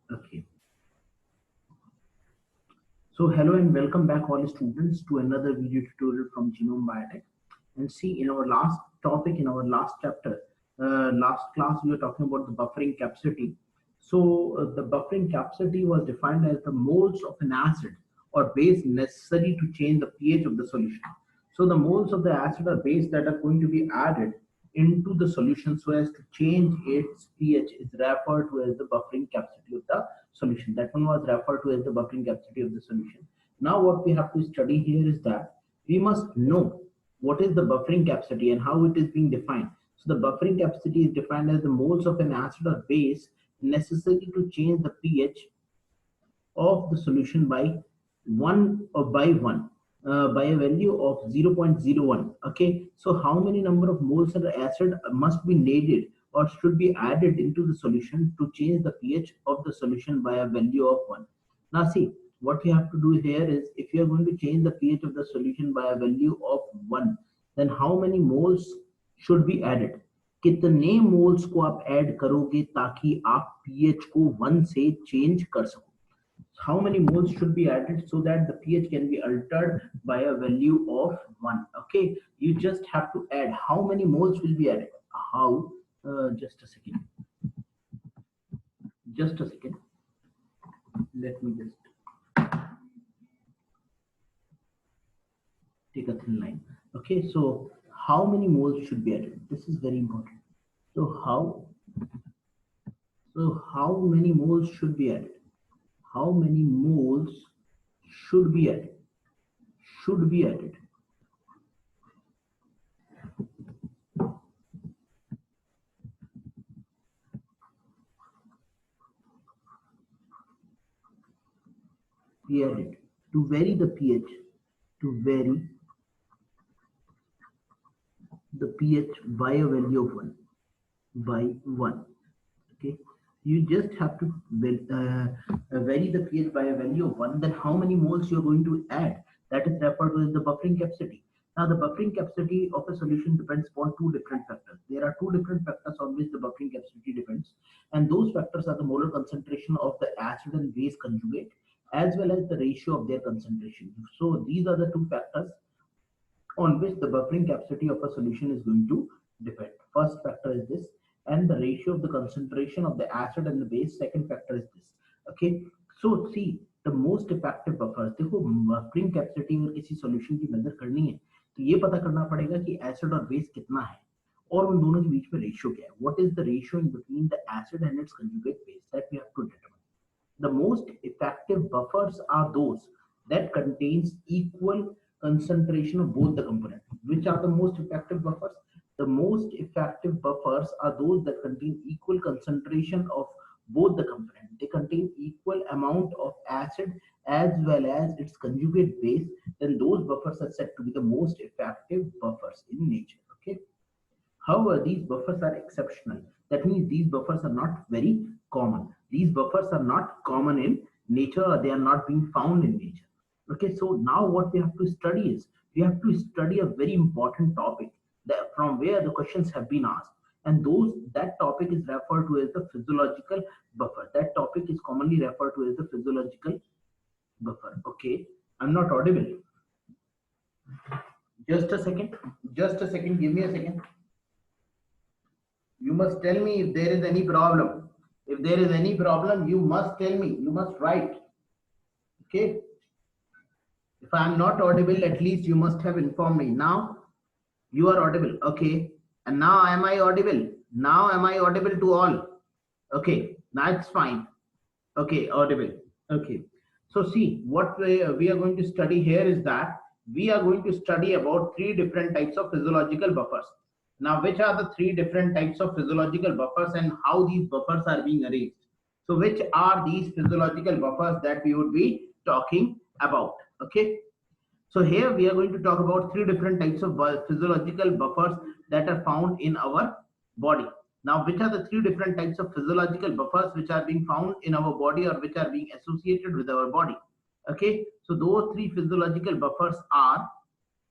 Okay. So hello and welcome back all students to another video tutorial from Genome Biotech. And see, in our last topic, in our last chapter, last class, we were talking about the buffering capacity. So the buffering capacity was defined as the moles of an acid or base necessary to change the pH of the solution. So the moles of the acid or base that are going to be added into the solution so as to change its pH is referred to as the buffering capacity of the solution. That one was referred to as the buffering capacity of the solution. Now what we have to study here is that we must know what is the buffering capacity and how it is being defined. So the buffering capacity is defined as the moles of an acid or base necessary to change the pH of the solution by by a value of 0.01. Okay, so how many number of moles of the acid must be needed or should be added into the solution to change the pH of the solution by a value of 1. Now see, what you have to do here is, if you are going to change the pH of the solution by a value of 1, then how many moles should be added? कितने moles को आप add करोगे ताकि आप pH को 1 से change कर सको? How many moles should be added so that the pH can be altered by a value of 1? Okay, you just have to add how many moles will be added. How? Just a second. Just a second. Let me just take a thin line. Okay, so how many moles should be added? This is very important. So how many moles should be added? How many moles should be added? Should be added. Be added to vary the pH. To vary the pH by a value of 1 by 1. Okay, you just have to vary the pH by a value of 1. Then how many moles you are going to add? That is referred to as the buffering capacity. Now the buffering capacity of a solution depends upon two different factors. There are two different factors on which the buffering capacity depends, and those factors are the molar concentration of the acid and base conjugate as well as the ratio of their concentration. So these are the two factors on which the buffering capacity of a solution is going to depend. First factor is this, and the ratio of the concentration of the acid and the base. Second factor is this. Okay, so see, the most effective buffers, देखो buffering capacity अगर किसी solution की major करनी है तो ये पता करना पड़ेगा कि acid और base कितना है और उन दोनों के बीच में ratio क्या है. What is the ratio in between the acid and its conjugate base? That we have to determine. The most effective buffers are those that contains equal concentration of both the components. Which are the most effective buffers? The most effective buffers are those that contain equal concentration of both the components. They contain equal amount of acid as well as its conjugate base. Then those buffers are said to be the most effective buffers in nature. Okay. However, these buffers are exceptional. That means these buffers are not very common. These buffers are not common in nature, or they are not being found in nature. Okay, so now what we have to study is, we have to study a very important topic that from where the questions have been asked. And that topic is referred to as the physiological buffer. That topic is commonly referred to as the physiological buffer. Okay, I'm not audible. Just a second. Just a second. Give me a second. You must tell me if there is any problem. If there is any problem, you must tell me. You must write. Okay. If I am not audible, at least you must have informed me. Now you are audible. Okay. And now am I audible? Now am I audible to all? Okay. That's fine. Okay. Audible. Okay. So see, what we are going to study here is that we are going to study about three different types of physiological buffers. Now, which are the three different types of physiological buffers and how these buffers are being arranged? So which are these physiological buffers that we would be talking about? Okay. So here we are going to talk about three different types of physiological buffers that are found in our body. Now, which are the three different types of physiological buffers which are being found in our body or which are being associated with our body? Okay. So those three physiological buffers are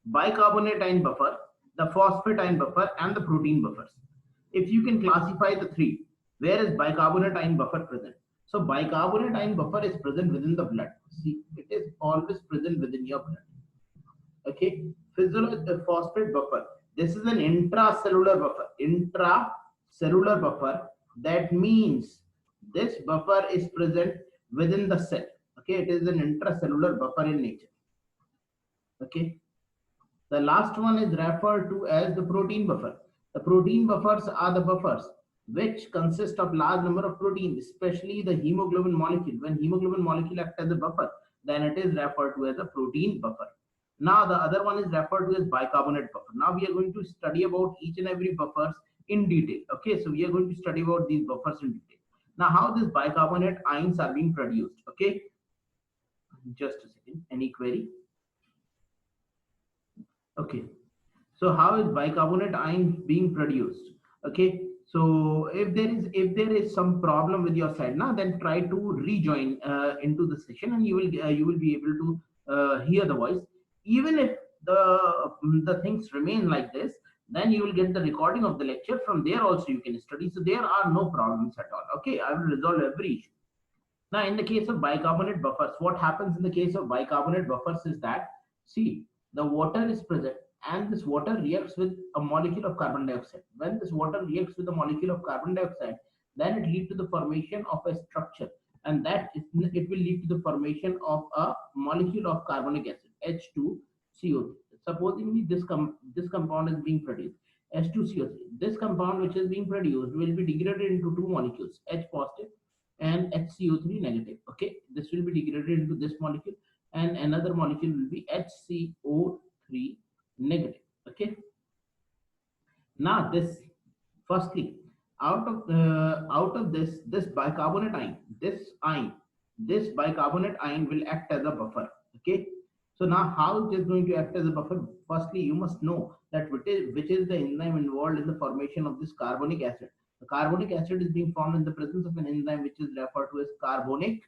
bicarbonate ion buffer, the phosphate ion buffer, and the protein buffers. If you can classify the three, where is bicarbonate ion buffer present? So bicarbonate ion buffer is present within the blood. See, it is always present within your blood. Okay, phosphate buffer. This is an intracellular buffer. Intracellular buffer. That means this buffer is present within the cell. Okay, it is an intracellular buffer in nature. Okay, the last one is referred to as the protein buffer. The protein buffers are the buffers which consist of large number of proteins, especially the hemoglobin molecule. When hemoglobin molecule acts as a buffer, then it is referred to as a protein buffer. Now the other one is referred to as bicarbonate buffer. Now we are going to study about each and every buffers in detail. Okay, so we are going to study about these buffers in detail. Now how these bicarbonate ions are being produced. Okay, just a second. Any query? Okay, so how is bicarbonate ion being produced? Okay, so if there is some problem with your side now, then try to rejoin into the session, and you will be able to hear the voice. Even if the things remain like this, then you will get the recording of the lecture. From there also you can study, so there are no problems at all. Okay, I will resolve every issue. Now in the case of bicarbonate buffers, what happens in the case of bicarbonate buffers is that, see, the water is present and this water reacts with a molecule of carbon dioxide. When this water reacts with a molecule of carbon dioxide, then it leads to the formation of a structure, and it will lead to the formation of a molecule of carbonic acid, H2CO3. Supposingly this compound is being produced, H2CO3. This compound which is being produced will be degraded into two molecules, H positive and HCO3 negative. Okay, this will be degraded into this molecule, and another molecule will be HCO3 negative. Okay, now this, firstly, out of this bicarbonate ion, this bicarbonate ion will act as a buffer. Okay, so now how it is going to act as a buffer? Firstly, you must know that which is the enzyme involved in the formation of this carbonic acid. The carbonic acid is being formed in the presence of an enzyme which is referred to as carbonic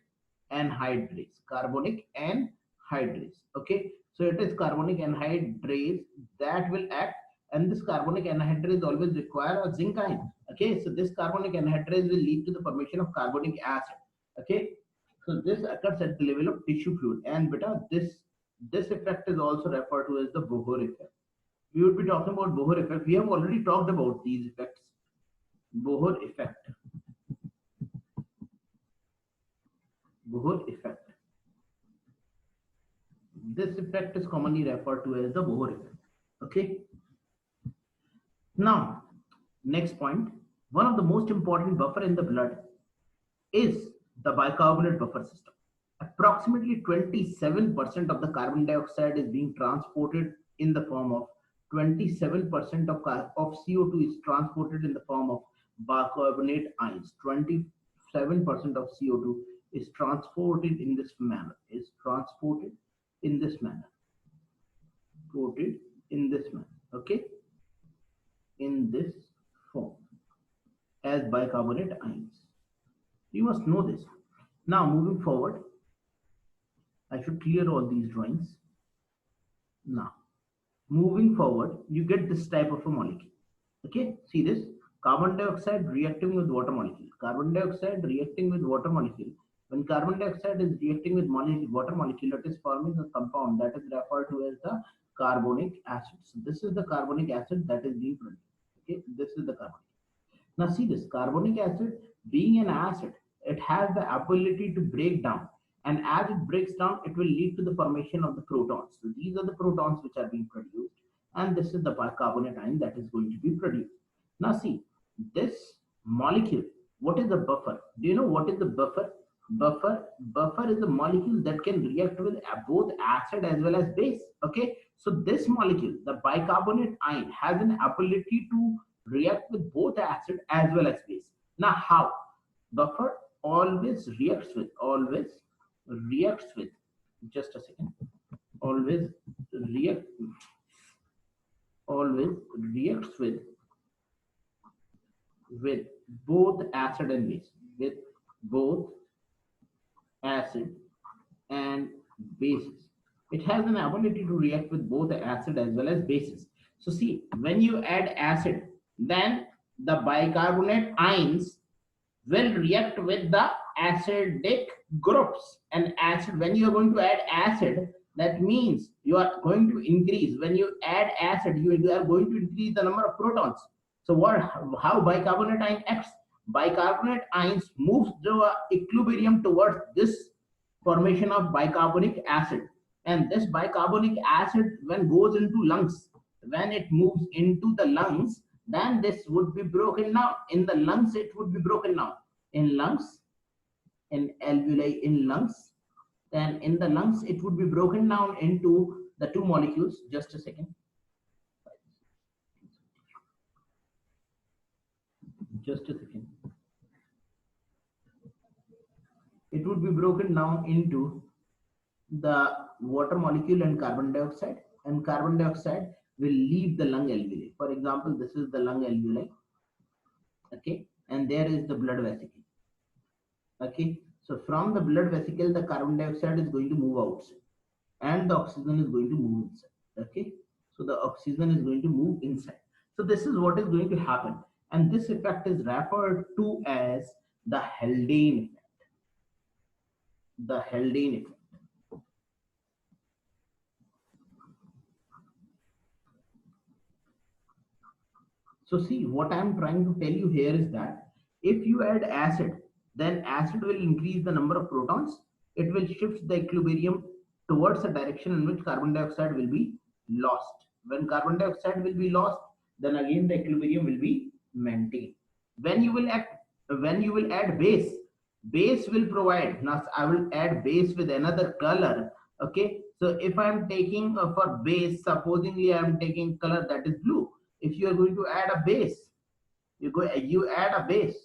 anhydrase. Carbonic anhydrase. Okay, so it is carbonic anhydrase that will act, and this carbonic anhydrase always require a zinc ion. Okay, so this carbonic anhydrase will lead to the formation of carbonic acid. Okay, so this occurs at the level of tissue fluid, and beta, this effect is also referred to as the Bohr effect. We would be talking about Bohr effect. We have already talked about these effects. Bohr effect. Bohr effect. This effect is commonly referred to as the Bohr effect. Okay. Now, next point. One of the most important buffer in the blood is the bicarbonate buffer system. Approximately 27% of the carbon dioxide is being transported in the form of 27% of CO2 is transported in the form of bicarbonate ions. 27% of CO2 is transported in this manner. Transported in this manner. Okay, in this form as bicarbonate ions. You must know this. Now moving forward, I should clear all these drawings. Now moving forward, you get this type of a molecule. Okay, see this, carbon dioxide reacting with water molecule. Carbon dioxide reacting with water molecule. When carbon dioxide is reacting with water molecule, it is forming a compound that is referred to as the carbonic acid. So this is the carbonic acid that is being produced. Okay, this is the carbonic. Now see this, carbonic acid being an acid, it has the ability to break down, and as it breaks down, it will lead to the formation of the protons. So these are the protons which are being produced, and this is the bicarbonate ion that is going to be produced. Now see, this molecule, what is the buffer? Do you know what is the buffer? Buffer is a molecule that can react with both acid as well as base. Okay, so this molecule, the bicarbonate ion, has an ability to react with both acid as well as base. Now how? Buffer always reacts with, just a second, always reacts with both acid and base, with both acid and bases. It has an ability to react with both the acid as well as bases. So see, when you add acid, then the bicarbonate ions will react with the acidic groups. And acid, when you are going to add acid, that means you are going to increase. When you add acid, you are going to increase the number of protons. So what, how bicarbonate ion acts? Bicarbonate ions moves the equilibrium towards this formation of bicarbonic acid. And this bicarbonic acid, when goes into lungs, when it moves into the lungs, then this would be broken down. In the lungs, it would be broken down. In lungs, in alveoli, in lungs, then in the lungs, it would be broken down into the two molecules. Just a second. Just a second. It would be broken down into the water molecule and carbon dioxide, and carbon dioxide will leave the lung alveoli. For example, this is the lung alveoli, okay, and there is the blood vesicle, okay. So from the blood vesicle, the carbon dioxide is going to move outside, and the oxygen is going to move inside, okay. So the oxygen is going to move inside. So this is what is going to happen, and this effect is referred to as the Haldane effect. The Haldane effect. So see, what I'm trying to tell you here is that if you add acid, then acid will increase the number of protons. It will shift the equilibrium towards a direction in which carbon dioxide will be lost. When carbon dioxide will be lost, then again the equilibrium will be maintained. When you will add base, base will provide. Now I will add base with another color. Okay, so if I'm taking for base, supposingly I'm taking color that is blue. If you are going to add a base, you add a base,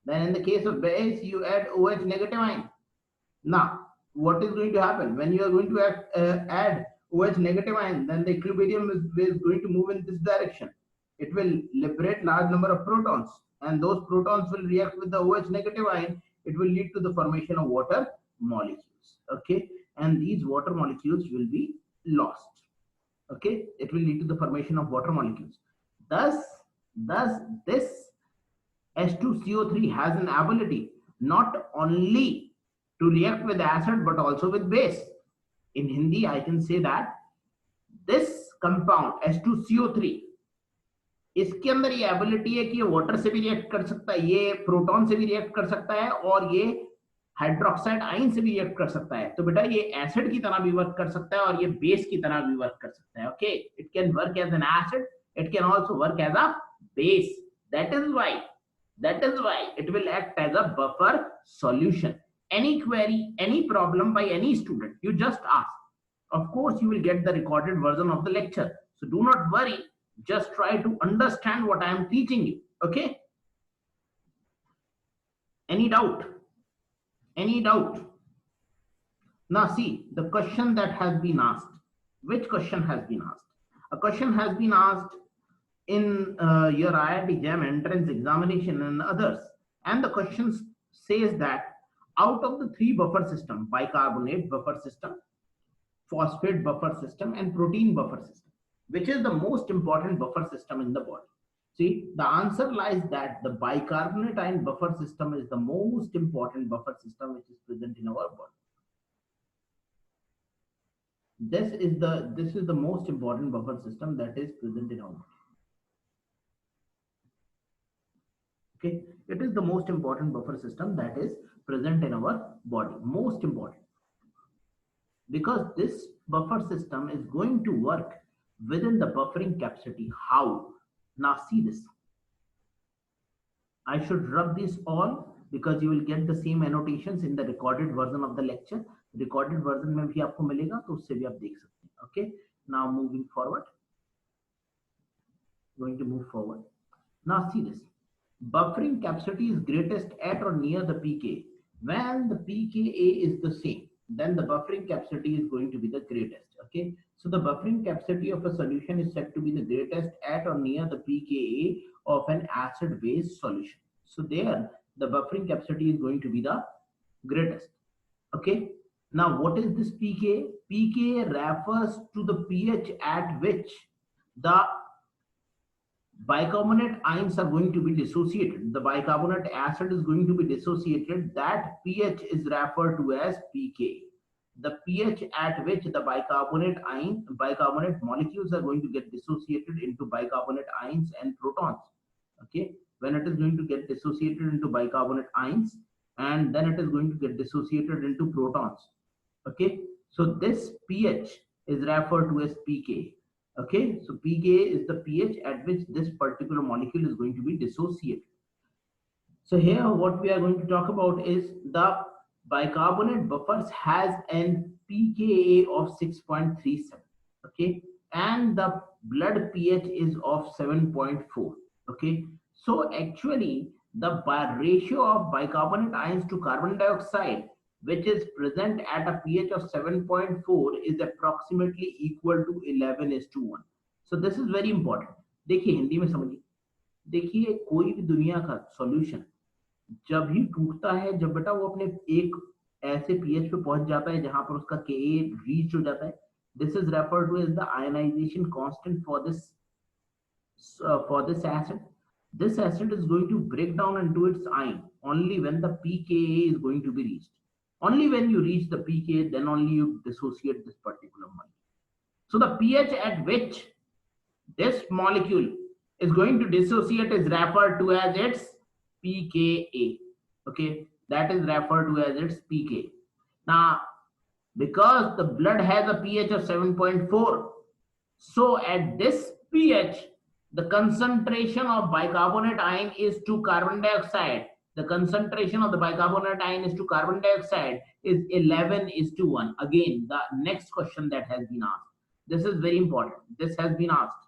then in the case of base you add OH negative ion. Now what is going to happen when you are going to add OH negative ion? Then the equilibrium is going to move in this direction. It will liberate large number of protons, and those protons will react with the OH negative ion. It will lead to the formation of water molecules, okay, and these water molecules will be lost. Okay, it will lead to the formation of water molecules. Thus this H2CO3 has an ability not only to react with acid but also with base. In Hindi, I can say that this compound H2CO3, इसके अंदर ये ability है कि ये water से भी react कर सकता है, ये प्रोटॉन से भी रिएक्ट कर सकता है, और ये हाइड्रोक्साइड आयन से भी रिएक्ट कर सकता है. तो बेटा ये एसिड की तरह भी वर्क कर सकता है और ये बेस की तरह भी वर्क कर सकता है. Okay, it can work as an acid, it can also work as a base. That is why it will act as a buffer solution. Any query, any problem by any student, you just ask. Of course, you will get the recorded version of the lecture. So do not worry. Just try to understand what I am teaching you. Okay? Any doubt? Any doubt? Now see the question that has been asked. Which question has been asked? A question has been asked in your IIT JAM entrance examination and others. And the question says that out of the three buffer system, bicarbonate buffer system, phosphate buffer system, and protein buffer system, which is the most important buffer system in the body? See, the answer lies that the bicarbonate ion buffer system is the most important buffer system which is present in our body. This is the most important buffer system that is present in our body. Okay, it is the most important buffer system that is present in our body. Most important, because this buffer system is going to work within the buffering capacity. How? Now see this. I should rub this all because you will get the same annotations in the recorded version of the lecture. Recorded version में भी आपको मिलेगा, तो उससे भी आप देख सकते हैं. Okay, now moving forward. Going to move forward. Now see this. Buffering capacity is greatest at or near the pKa. When the pKa is the same, then the buffering capacity is going to be the greatest. Okay, so the buffering capacity of a solution is said to be the greatest at or near the pKa of an acid base solution. So there the buffering capacity is going to be the greatest. Okay, now what is this pKa? pKa refers to the pH at which the bicarbonate ions are going to be dissociated. The bicarbonate acid is going to be dissociated. That pH is referred to as pK. The pH at which the bicarbonate molecules are going to get dissociated into bicarbonate ions and protons. Okay, when it is going to get dissociated into bicarbonate ions, and then it is going to get dissociated into protons. Okay, so this pH is referred to as pK. Okay, so pK is the pH at which this particular molecule is going to be dissociated. So here what we are going to talk about is the bicarbonate buffers has an pKa of 6.37. Okay, and the blood pH is of 7.4. Okay, so actually the ratio of bicarbonate ions to carbon dioxide which is present at a pH of 7.4 is approximately equal to 11:1. So this is very important. देखिए हिंदी में समझिए, देखिए कोई भी दुनिया का solution जब ही टूटता है, जब बेटा वो अपने एक ऐसे पीएच पे पहुंच जाता है जहां पर उसका के रीच हो जाता है, this is referred to as the ionization constant for this acid. This acid is going to break down into its ion only when the pKa is going to be reached. Only when you reach the pKa, then only you dissociate this particular molecule. So the pH at which this molecule is going to dissociate is referred to as its pKa. Okay, that is referred to as its pK. Now, because the blood has a pH of 7.4, so at this pH, the concentration of bicarbonate ion is to carbon dioxide. The concentration of the bicarbonate ion is to carbon dioxide is 11:1. Again, the next question that has been asked. This is very important. This has been asked.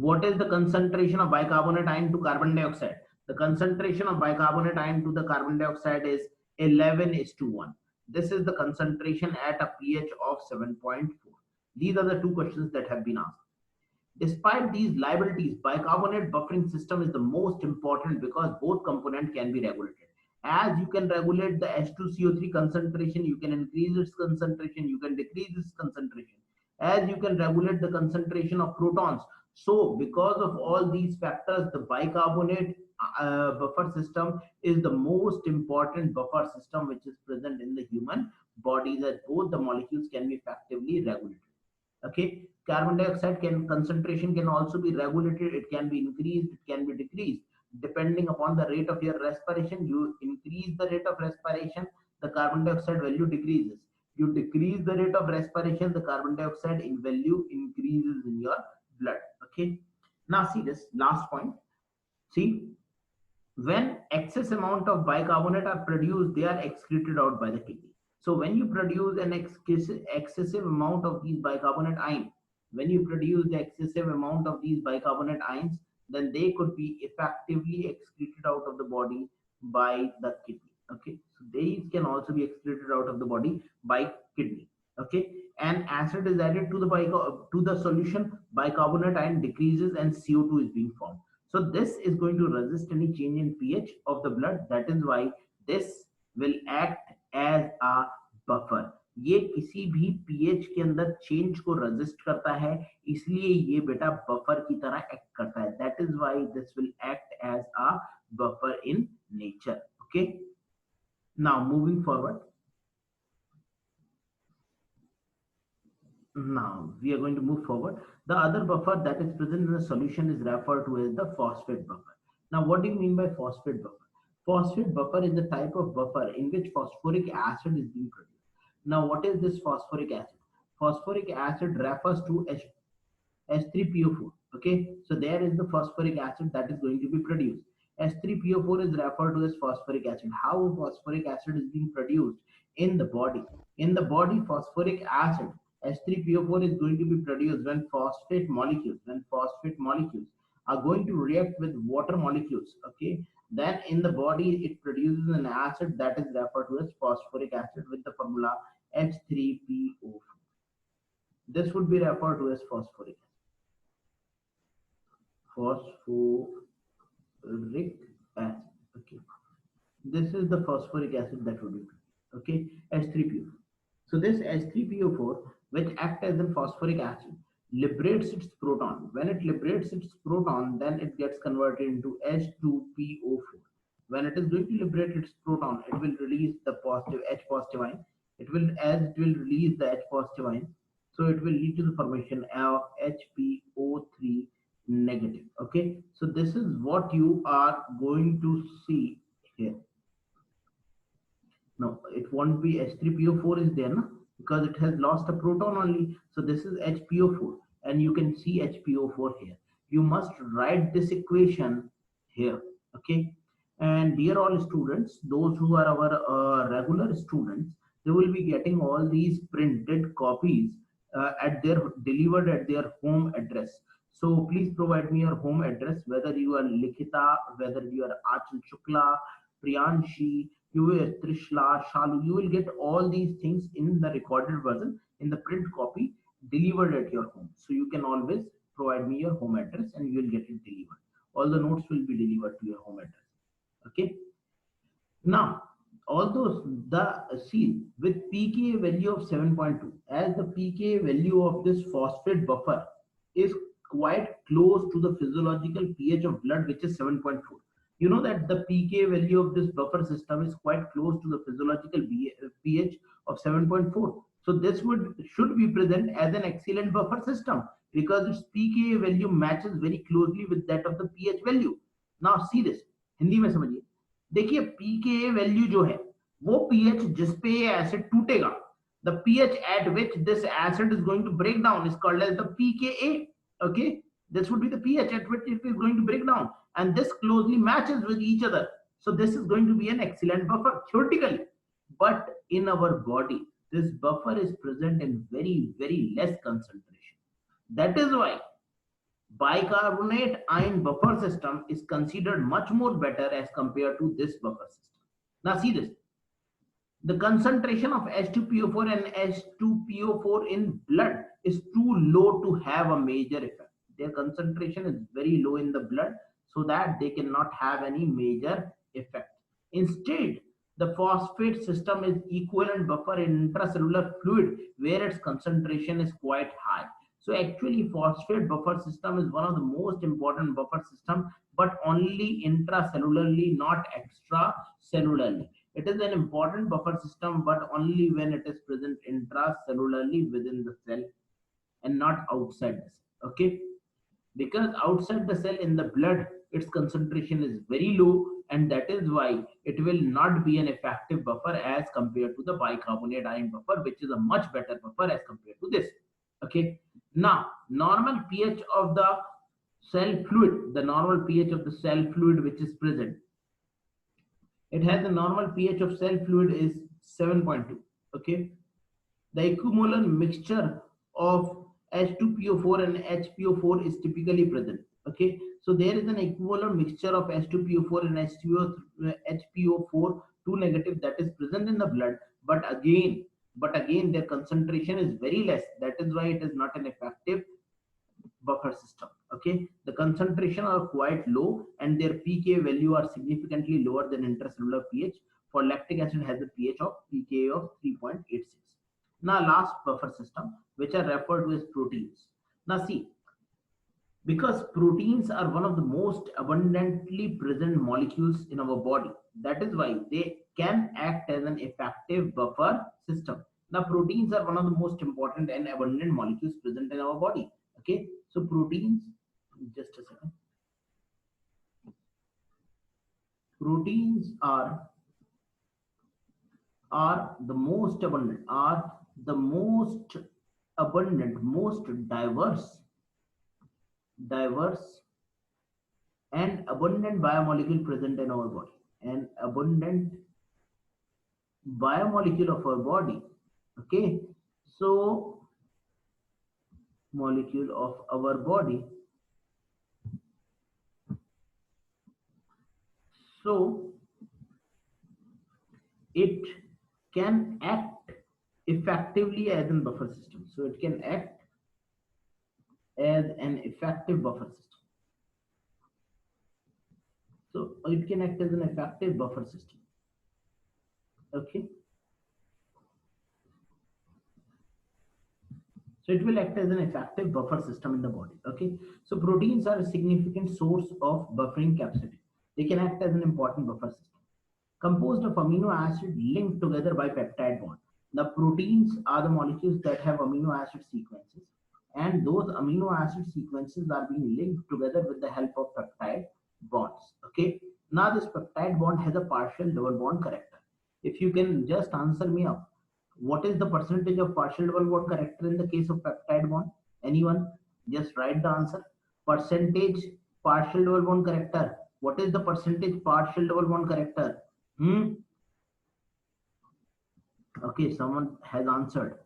What is the concentration of bicarbonate ion to carbon dioxide? The concentration of bicarbonate ion to the carbon dioxide is 11:1. This is the concentration at a pH of 7.4. These are the two questions that have been asked. Despite these liabilities, bicarbonate buffering system is the most important because both components can be regulated. As you can regulate the H2CO3 concentration, you can increase its concentration, you can decrease its concentration. As you can regulate the concentration of protons. So because of all these factors, the bicarbonate buffer system is the most important buffer system which is present in the human body, that both the molecules can be effectively regulated. Okay, carbon dioxide concentration can also be regulated. It can be increased, it can be decreased depending upon the rate of your respiration. You increase the rate of respiration, the carbon dioxide value decreases. You decrease the rate of respiration, the carbon dioxide in value increases in your blood. Okay, now see this last point. See, when excess amount of bicarbonate are produced, they are excreted out by the kidney. So when you produce an excessive amount of these bicarbonate ions, when you produce the excessive amount of these bicarbonate ions, then they could be effectively excreted out of the body by the kidney. Okay, so these can also be excreted out of the body by kidney. Okay, and acid is added to the solution, bicarbonate ion decreases and CO2 is being formed. So this is going to resist any change in pH of the blood. That is why this will act as a buffer. ये किसी भी pH के अंदर change को resist करता है, इसलिए ये बेटा buffer की तरह act करता है. That is why this will act as a buffer in nature. Okay. Now moving forward. Now we are going to move forward. The other buffer that is present in the solution is referred to as the phosphate buffer. Now what do you mean by phosphate buffer? Phosphate buffer is the type of buffer in which phosphoric acid is being produced. Now what is this phosphoric acid? Phosphoric acid refers to H3PO4. Okay, so there is the phosphoric acid that is going to be produced. H3PO4 is referred to as phosphoric acid. How phosphoric acid is being produced in the body? In the body, phosphoric acid H3PO4 is going to be produced when phosphate molecules are going to react with water molecules. Okay, then in the body it produces an acid that is referred to as phosphoric acid with the formula H3PO4. This would be referred to as phosphoric acid. Okay, this is the phosphoric acid that would be produced. Okay, H3PO4. So this H3PO4 which act as a phosphoric acid liberates its proton. When it liberates its proton, then it gets converted into H2PO4. When it is going to liberate its proton, it will release the positive H positive ion. It will release the H positive ion, so it will lead to the formation of HPO3 negative. Okay, so this is what you are going to see here. No, it won't be H3PO4 is there, no? Because it has lost a proton only. So this is HPO4, and you can see HPO4 here. You must write this equation here, okay? And dear all students, those who are our regular students, they will be getting all these printed copies at their delivered at their home address. So please provide me your home address, whether you are Likita, whether you are Achal Shukla, Priyanshi, you will Trishla, Shalu, you will get all these things in the recorded version, in the print copy delivered at your home. So you can always provide me your home address and you will get it delivered. All the notes will be delivered to your home address. Okay. Now, although the see with pKa value of 7.2, as the pKa value of this phosphate buffer is quite close to the physiological pH of blood, which is 7.4. You know that the pKa value of this buffer system is quite close to the physiological pH of 7.4. So this should be present as an excellent buffer system because its pKa value matches very closely with that of the pH value. Now see this, Hindi में समझिए. देखिए pKa value जो है वो pH जिस पे ये acid टूटेगा, the pH at which this acid is going to break down is called as the pKa. Okay, this would be the pH at which it is going to break down, and this closely matches with each other. So this is going to be an excellent buffer theoretically, but in our body this buffer is present in very less concentration. That is why bicarbonate ion buffer system is considered much more better as compared to this buffer system. Now see this. The concentration of H2PO4 and H2PO4 in blood is too low to have a major effect. Their concentration is very low in the blood so that they cannot have any major effect. Instead, the phosphate system is equivalent buffer in intracellular fluid where its concentration is quite high. So actually phosphate buffer system is one of the most important buffer system, but only intracellularly, not extracellularly. It is an important buffer system, but only when it is present intracellularly within the cell and not outside the cell. Okay, because outside the cell in the blood its concentration is very low, and that is why it will not be an effective buffer as compared to the bicarbonate ion buffer, which is a much better buffer as compared to this. Okay, now normal pH of the cell fluid, the normal pH of the cell fluid which is present, it has the normal pH of cell fluid is 7.2. Okay, the equimolar mixture of H2PO4 and HPO4 is typically present. Okay, so there is an equivalent mixture of H2PO4 and HPO4 2 negative that is present in the blood, but again their concentration is very less. That is why it is not an effective buffer system. Okay, the concentration are quite low and their pK value are significantly lower than intracellular pH. For lactic acid has a pH of pK of 3.86. Now last buffer system which are referred to as proteins. Now see, because proteins are one of the most abundantly present molecules in our body, that is why they can act as an effective buffer system. Now proteins are one of the most important and abundant molecules present in our body. Okay, so proteins, just a second, proteins are the most abundant, most diverse and abundant biomolecule present in our body. An abundant biomolecule of our body. Okay, so molecule of our body, so it can act effectively as a buffer system. So it can act as an effective buffer system. So it can act as an effective buffer system. Okay, So it will act as an effective buffer system in the body. Okay, so proteins are a significant source of buffering capacity. They can act as an important buffer system composed of amino acid linked together by peptide bond. The proteins are the molecules that have amino acid sequences, and those amino acid sequences are being linked together with the help of peptide bonds. Okay, now this peptide bond has a partial double bond character. If you can just answer me up, what is the percentage of partial double bond character in the case of peptide bond? Anyone? Just write the answer. Percentage partial double bond character. What is the percentage partial double bond character? Hmm? Okay, someone has answered.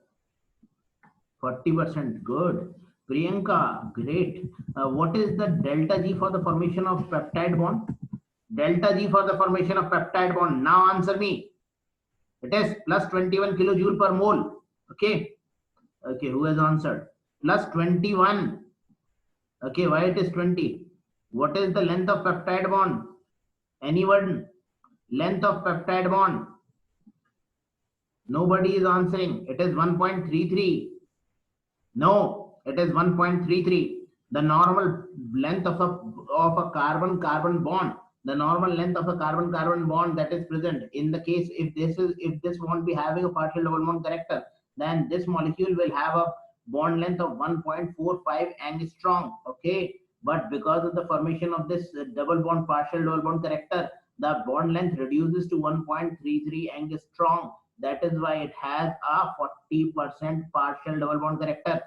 40%. Good. Priyanka, great. What is the delta G for the formation of peptide bond? Delta G for the formation of peptide bond. Now answer me. It is plus 21 kilojoule per mole. Okay. Okay, who has answered? Plus 21. Okay, why it is 20? What is the length of peptide bond? Anyone? Length of peptide bond? Nobody is answering. It is 1.33. No, it is 1.33. The normal length of a carbon-carbon bond, the normal length of a carbon-carbon bond that is present in the case, if this won't be having a partial double bond character, then this molecule will have a bond length of 1.45 angstrom. Okay, but because of the formation of this double bond, partial double bond character, the bond length reduces to 1.33 angstrom. That is why it has a 40% partial double bond character.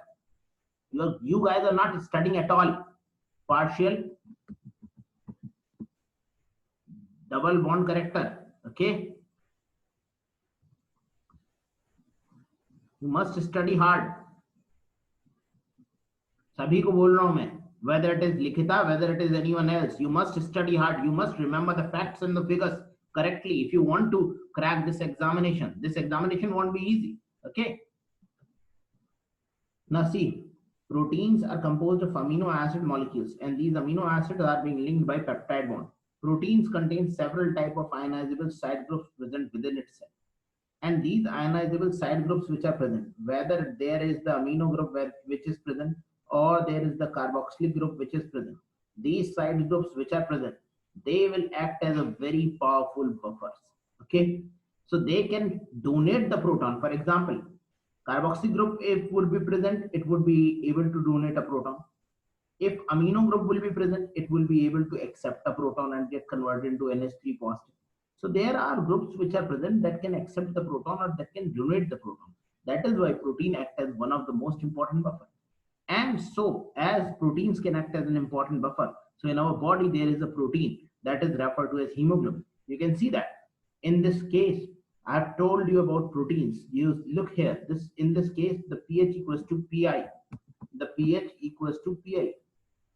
You guys are not studying at all partial double bond character. Okay, you must study hard. सभी को बोल रहा हूं मैं, whether it is Likhita, whether it is anyone else, you must study hard. You must remember the facts and the figures correctly if you want to crack this examination. This examination won't be easy. Okay, now see, proteins are composed of amino acid molecules, and these amino acids are being linked by peptide bond. Proteins contain several types of ionizable side groups present within itself, and these ionizable side groups which are present, whether there is the amino group which is present, or there is the carboxylic group which is present, these side groups which are present, they will act as a very powerful buffers. Okay, so they can donate the proton. For example, carboxy group, if would be present, it would be able to donate a proton. If amino group will be present, it will be able to accept a proton and get converted into NH3 positive. So there are groups which are present that can accept the proton or that can donate the proton. That is why protein acts as one of the most important buffer. And so as proteins can act as an important buffer, so in our body there is a protein that is referred to as hemoglobin. You can see that in this case I have told you about proteins. You look here, this in this case the pH equals to pi. The pH equals to pi.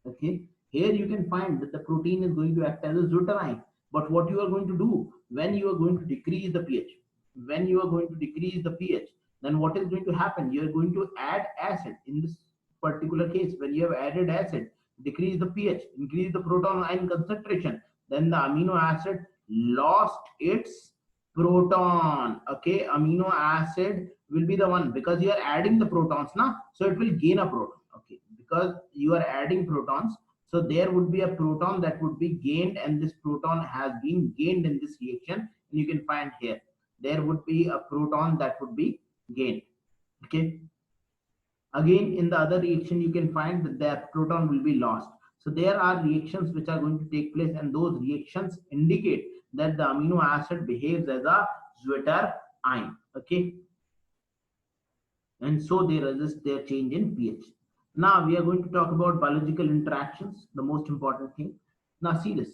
Okay, here you can find that the protein is going to act as a deuterine. But what you are going to do when you are going to decrease the pH, then what is going to happen? You are going to add acid. In this particular case, when you have added acid, decrease the pH, increase the proton ion concentration, then the amino acid lost its proton. Okay, amino acid will be the one, because you are adding the protons now, so it will gain a proton. Okay, because you are adding protons, so there would be a proton that would be gained, and this proton has been gained in this reaction. And you can find here there would be a proton that would be gained. Okay, again in the other reaction you can find that the proton will be lost. So there are reactions which are going to take place, and those reactions indicate that the amino acid behaves as a deuterion. Okay, and so they resist their change in pH. Now we are going to talk about biological interactions, the most important thing. Now see this.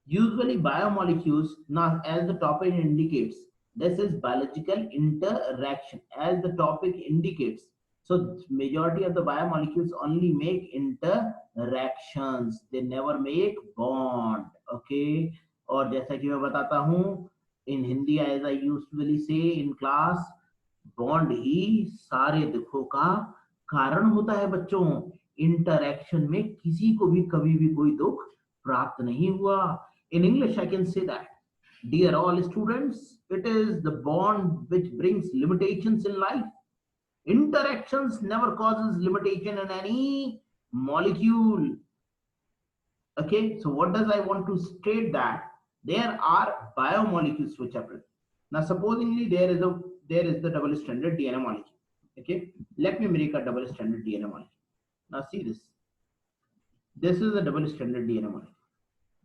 Usually biomolecules, now as the topic indicates, this is biological interaction as the topic indicates. So majority of the biomolecules only make interactions, they never make bond. Okay, और जैसा कि मैं बताता हूँ in Hindi, as I usually say in class, bond ही सारे दुखों का कारण होता है बच्चों. इंटरैक्शन में किसी को भी कभी भी कोई दुख प्राप्त नहीं हुआ. In English I can say that, dear all students, it is the bond which brings limitations in life. Interactions never causes limitation in any molecule. Okay, so what does I want to state that there are biomolecules which are present. Now, supposingly there is the double stranded DNA molecule. Okay, let me make a double stranded DNA molecule. Now, see this. This is a double stranded DNA molecule.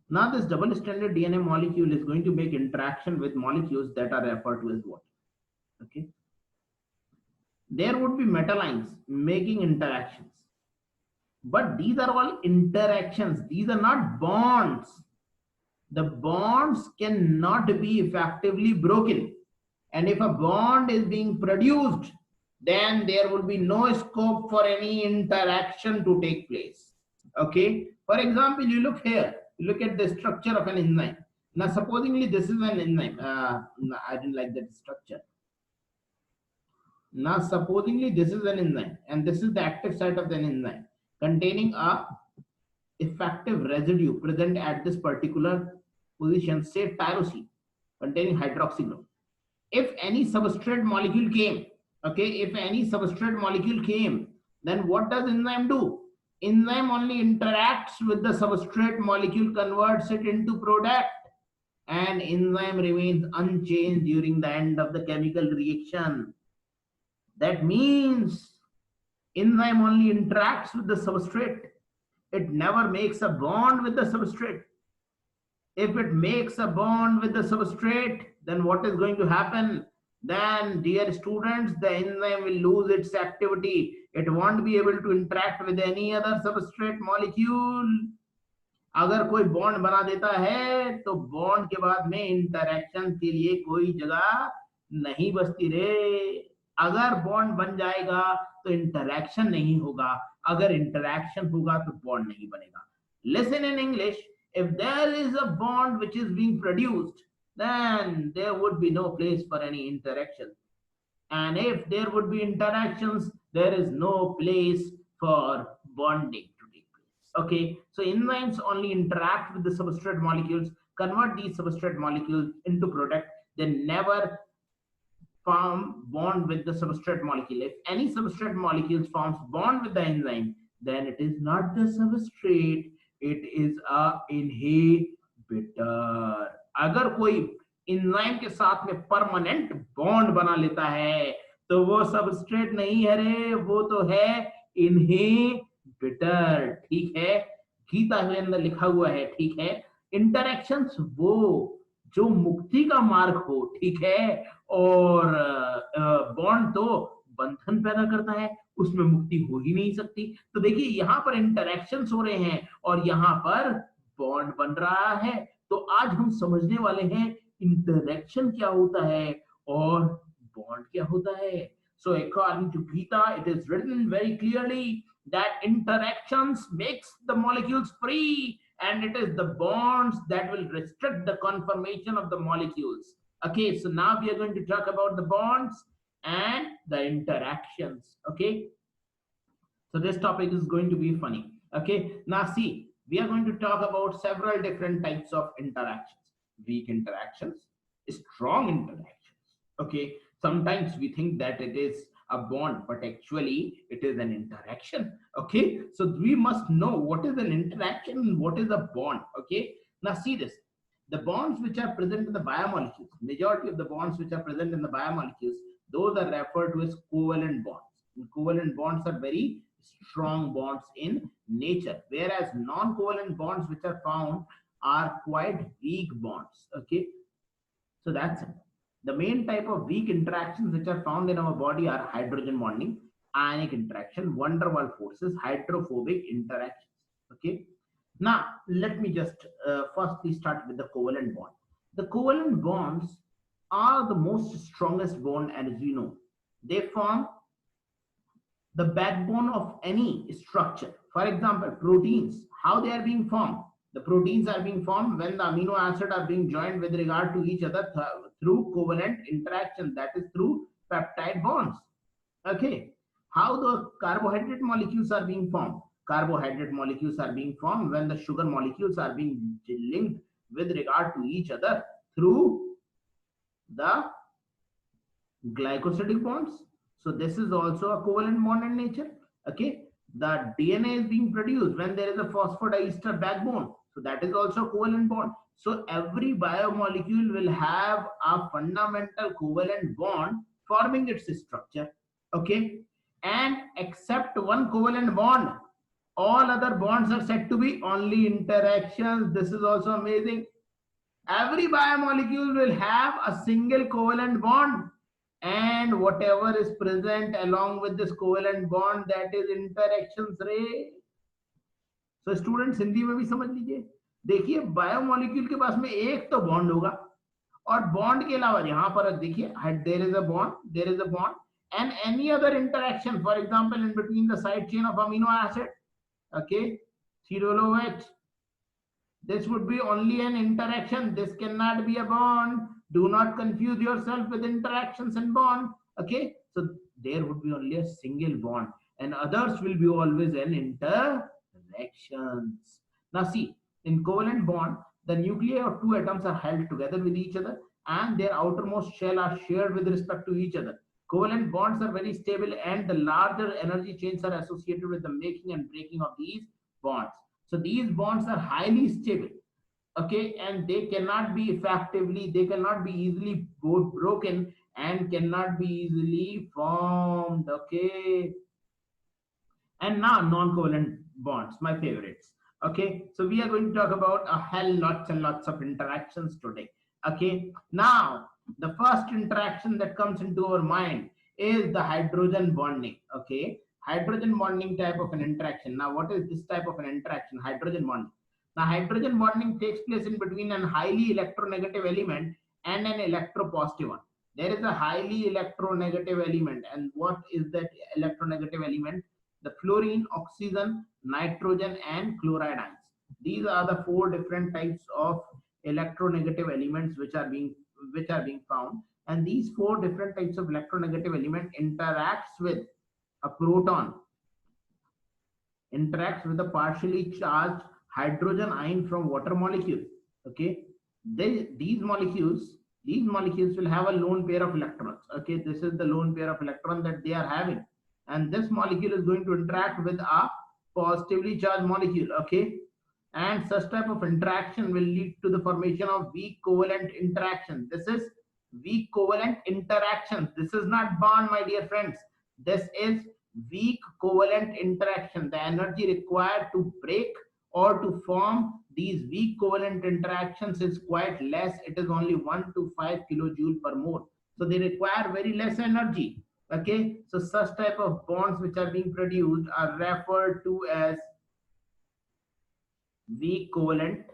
Now, this double stranded DNA molecule is going to make interaction with molecules that are referred to as what? Okay, there would be metal ions making interactions, but these are all interactions. These are not bonds. The bonds cannot be effectively broken. And if a bond is being produced, then there will be no scope for any interaction to take place. Okay. For example, you look here, you look at the structure of an enzyme. Now, supposingly this is an enzyme. I didn't like that structure. Now, supposingly this is an enzyme, and this is the active site of the enzyme containing a effective residue present at this particular position, say tyrosine, containing hydroxy group. If any substrate molecule came, okay, if any substrate molecule came, then what does enzyme do? Enzyme only interacts with the substrate molecule, converts it into product, and enzyme remains unchanged during the end of the chemical reaction. That means enzyme only interacts with the substrate. It never makes a bond with the substrate. If it makes a bond with the substrate, then what is going to happen? Then, dear students, the enzyme will lose its activity. It won't be able to interact with any other substrate molecule. अगर कोई bond बना देता है तो bond के बाद में interaction के लिए कोई जगह नहीं बचती रे. अगर बॉन्ड बन जाएगा तो इंटरैक्शन नहीं होगा, अगर इंटरैक्शन होगा तो बॉन्ड नहीं बनेगा. Listen in English. If there is a bond which is being produced, then there would be no place for any interaction. And if there would be interactions, there is no place for bonding to take place. Okay, so enzymes only interact with the substrate molecules, convert these substrate molecules into product, they never form bond with the substrate molecule. If any substrate molecules forms bond with the enzyme, then it is not the substrate, it is a inhibitor. अगर कोई enzyme के साथ में permanent bond बना लेता है तो वो सबस्ट्रेट नहीं है रे, वो तो है इनहिबिटर. ठीक है, गीता के अंदर लिखा हुआ है. ठीक है, इंटरैक्शंस वो जो मुक्ति का मार्ग हो, ठीक है, और बॉन्ड तो बंधन पैदा करता है, उसमें मुक्ति हो ही नहीं सकती. तो देखिए यहाँ पर इंटरैक्शंस हो रहे हैं और यहाँ पर बॉन्ड बन रहा है. तो आज हम समझने वाले हैं इंटरैक्शन क्या होता है और बॉन्ड क्या होता है. So according to Gita, it is written very clearly that interactions makes the molecules free, and it is the bonds that will restrict the conformation of the molecules. Okay, so now we are going to talk about the bonds and the interactions. Okay, so this topic is going to be funny. Okay, now see, we are going to talk about several different types of interactions. Weak interactions, strong interactions. Okay, sometimes we think that it is a bond, but actually it is an interaction. Okay, so we must know what is an interaction and what is a bond. Okay, now see this. The bonds which are present in the biomolecules, majority of the bonds which are present in the biomolecules, those are referred to as covalent bonds. And covalent bonds are very strong bonds in nature, whereas non-covalent bonds which are found are quite weak bonds. Okay, so that's it. The main type of weak interactions which are found in our body are hydrogen bonding, ionic interaction, van der Waals forces, hydrophobic interactions. Okay, now let me just firstly start with the covalent bond. The covalent bonds are the most strongest bond, as we know. They form the backbone of any structure. For example, proteins, how they are being formed. The proteins are being formed when the amino acids are being joined with regard to each other through covalent interaction, that is through peptide bonds. Okay, how the carbohydrate molecules are being formed. Carbohydrate molecules are being formed when the sugar molecules are being linked with regard to each other through the glycosidic bonds. So this is also a covalent bond in nature. Okay, the DNA is being produced when there is a phosphodiester backbone. So that is also a covalent bond. So every biomolecule will have a fundamental covalent bond forming its structure. Okay, and except one covalent bond, all other bonds are said to be only interactions. This is also amazing. Every biomolecule will have a single covalent bond, and whatever is present along with this covalent bond, that is interactions रे. So students Hindi में भी समझ लीजिए. देखिए biomolecule के पास में एक तो बॉन्ड होगा, और बॉन्ड के अलावा यहाँ पर देखिए there is a bond, there is a bond, and any other interaction, for example in between the side chain of amino acid, okay, COOH, this would be only an interaction. This cannot be a bond. Do not confuse yourself with interactions and bond. Okay, so there would be only a single bond, and others will be always an interactions. Now see, in covalent bond, the nuclei of two atoms are held together with each other, and their outermost shell are shared with respect to each other. Covalent bonds are very stable, and the larger energy chains are associated with the making and breaking of these bonds. So these bonds are highly stable, okay, and they cannot be they cannot be easily broken, and cannot be easily formed, okay. And now non-covalent bonds, my favorites. Okay, so we are going to talk about a hell lots and lots of interactions today. Okay, now the first interaction that comes into our mind is the hydrogen bonding. Okay, hydrogen bonding type of an interaction. Now what is this type of an interaction? Hydrogen bonding. Now hydrogen bonding takes place in between a highly electronegative element and an electropositive one. There is a highly electronegative element, and what is that electronegative element? The fluorine, oxygen, nitrogen, and chloride ions. These are the four different types of electronegative elements which are being found. And these four different types of electronegative element interacts with a proton, interacts with a partially charged hydrogen ion from water molecule. Okay, these molecules will have a lone pair of electrons. Okay, this is the lone pair of electron that they are having, and this molecule is going to interact with a positively charged molecule. Okay, and such type of interaction will lead to the formation of weak covalent interaction. This is weak covalent interaction. This is not bond, my dear friends. This is weak covalent interaction. The energy required to break or to form these weak covalent interactions is quite less. It is only 1 to 5 kilojoule per mole. So they require very less energy. Okay, so such type of bonds which are being produced are referred to as weak covalent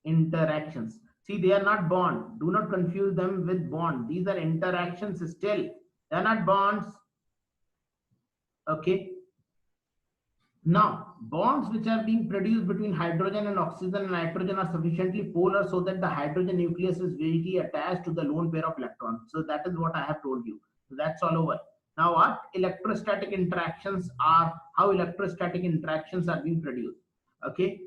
interactions. See, they are not bond. Do not confuse them with bond. These are interactions still. They are not bonds. Okay. Now, bonds which are being produced between hydrogen and oxygen and nitrogen are sufficiently polar so that the hydrogen nucleus is weakly attached to the lone pair of electrons. So that is what I have told you. So that's all over. Now, what electrostatic interactions are, how electrostatic interactions are being produced. Okay.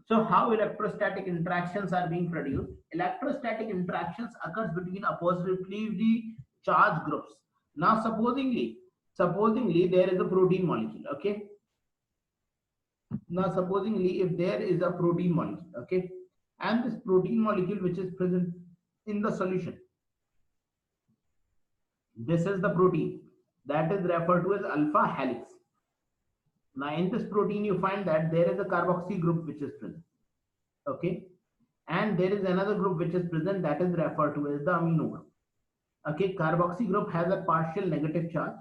So how electrostatic interactions are being produced? Electrostatic interactions occurs between a positively charged groups. Now, supposingly there is a protein molecule. Okay. Now, supposingly if there is a protein molecule, okay, and this protein molecule which is present in the solution, this is the protein that is referred to as alpha helix. Now, in this protein, you find that there is a carboxy group which is present, okay, and there is another group which is present that is referred to as the amino group. Okay, carboxy group has a partial negative charge,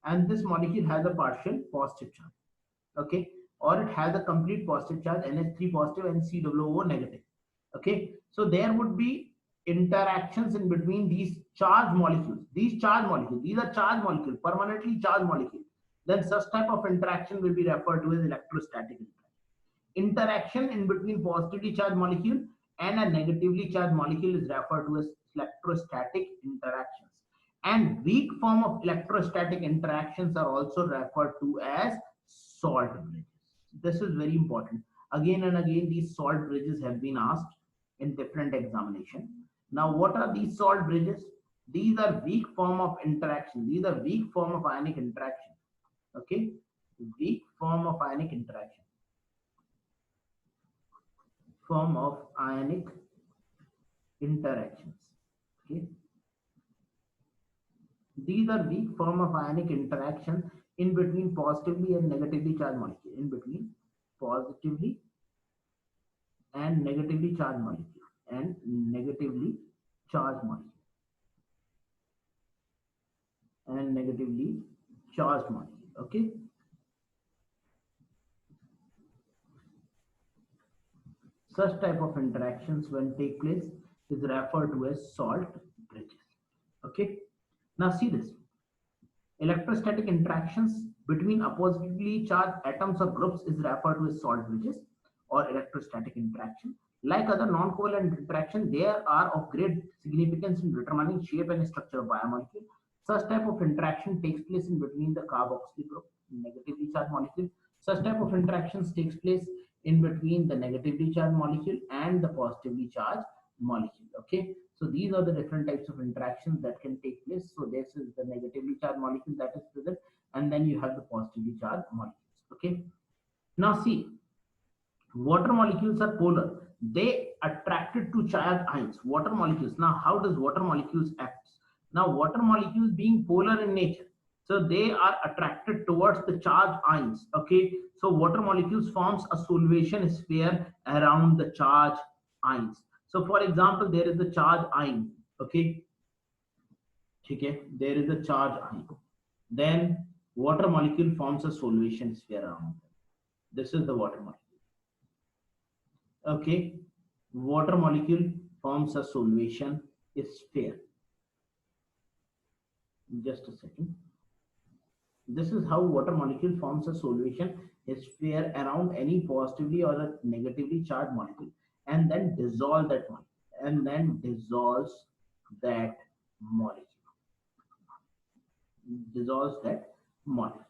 and this molecule has a partial positive charge. Okay, or it has a complete positive charge, NH3 positive and COO negative. Okay, so there would be interactions in between these charged molecules. These are charged molecules, permanently charged molecules. Then such type of interaction will be referred to as electrostatic interaction. Interaction in between positively charged molecule and a negatively charged molecule is referred to as electrostatic interactions. And weak form of electrostatic interactions are also referred to as salt bridges. This is very important. Again and again, these salt bridges have been asked in different examination. Now, what are these salt bridges? These are weak form of interaction. These are weak form of ionic interaction. Okay, weak form of ionic interaction. Form of ionic interactions. Okay, these are weak form of ionic interaction in between positively and negatively charged molecule. In between positively and negatively charged molecule and negatively charged molecule and negatively charged molecule. Okay, such type of interactions when take place is referred to as salt bridges. Okay, now see this. Electrostatic interactions between oppositely charged atoms or groups is referred to as salt bridges or electrostatic interaction. Like other non-covalent interaction, they are of great significance in determining shape and structure of biomolecule. Such type of interaction takes place in between the carboxyl group, negatively charged molecule. Such type of interactions takes place in between the negatively charged molecule and the positively charged molecule. Okay, so these are the different types of interactions that can take place. So this is the negatively charged molecule that is present, and then you have the positively charged molecules. Okay, now see, water molecules are polar. They attracted to charged ions. Water molecules. Now, how does water molecules act? Now, water molecules being polar in nature, so they are attracted towards the charged ions. Okay, so water molecules forms a solvation sphere around the charged ions. So, for example, there is the charged ion. Okay, okay, there is a charged ion. Then water molecule forms a solvation sphere around them. This is the water molecule. Okay, water molecule forms a solvation sphere. Just a second. This is how water molecule forms a solvation sphere around any positively or a negatively charged molecule, and then dissolve that one, and then dissolves that molecule, dissolves that molecule.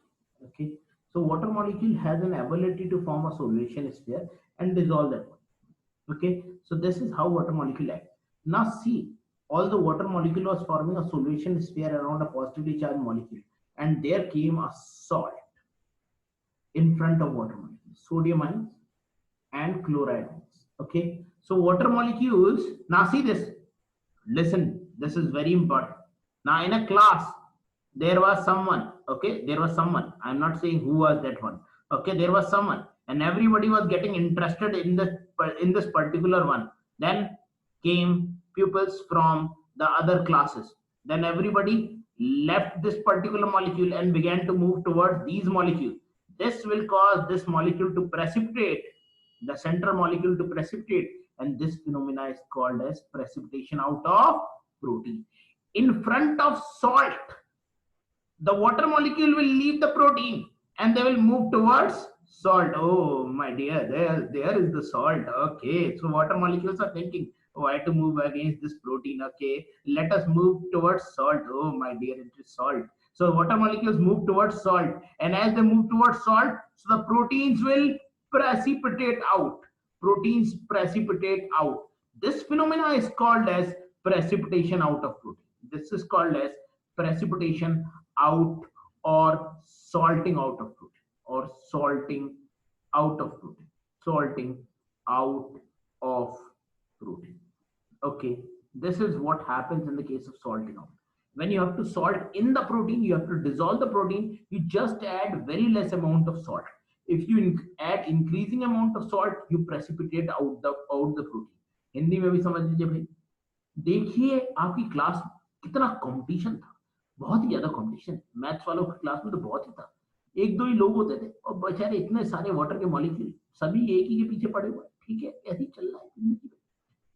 Okay, so water molecule has an ability to form a solvation sphere and dissolve that one. Okay, so this is how water molecule acts. Now see, all the water molecule was forming a solution sphere around a positively charged molecule, and there came a salt in front of water molecules, sodium ions and chloride ions. Okay, so water molecules, now see this, listen, this is very important. Now in a class there was someone, okay, there was someone, I'm not saying who was that one. Okay, there was someone and everybody was getting interested in this particular one. Then came pupils from the other classes, then everybody left this particular molecule and began to move towards these molecules. This will cause this molecule to precipitate, the central molecule to precipitate, and this phenomena is called as precipitation out of protein. In front of salt, the water molecule will leave the protein and they will move towards salt. Oh my dear, there is the salt. Okay, so water molecules are thinking, why to move against this protein? Okay, let us move towards salt. Oh my dear, it is salt. So water molecules move towards salt, and as they move towards salt, so the proteins will precipitate out. Proteins precipitate out. This phenomena is called as precipitation out of protein. This is called as precipitation out or salting out of protein, or salting out of protein, salting out of protein. Okay, this is what happens in the case of salting out. When you have to salt in the protein, you have to dissolve the protein, you just add very less amount of salt. If you add increasing amount of salt, you precipitate out the protein. Hindi में भी समझ लीजिए भाई. देखिए आपकी class कितना competition था, बहुत ही ज्यादा कंपटीशन. मैथ्स वालों की क्लास में तो बहुत ही था. एक दो ही लोग होते थे और बेचारे इतने सारे वाटर के मॉलिक्यूल, सभी एक ही के पीछे पड़े हुए. ठीक है, ऐसे ही चल रहा है जिंदगी में.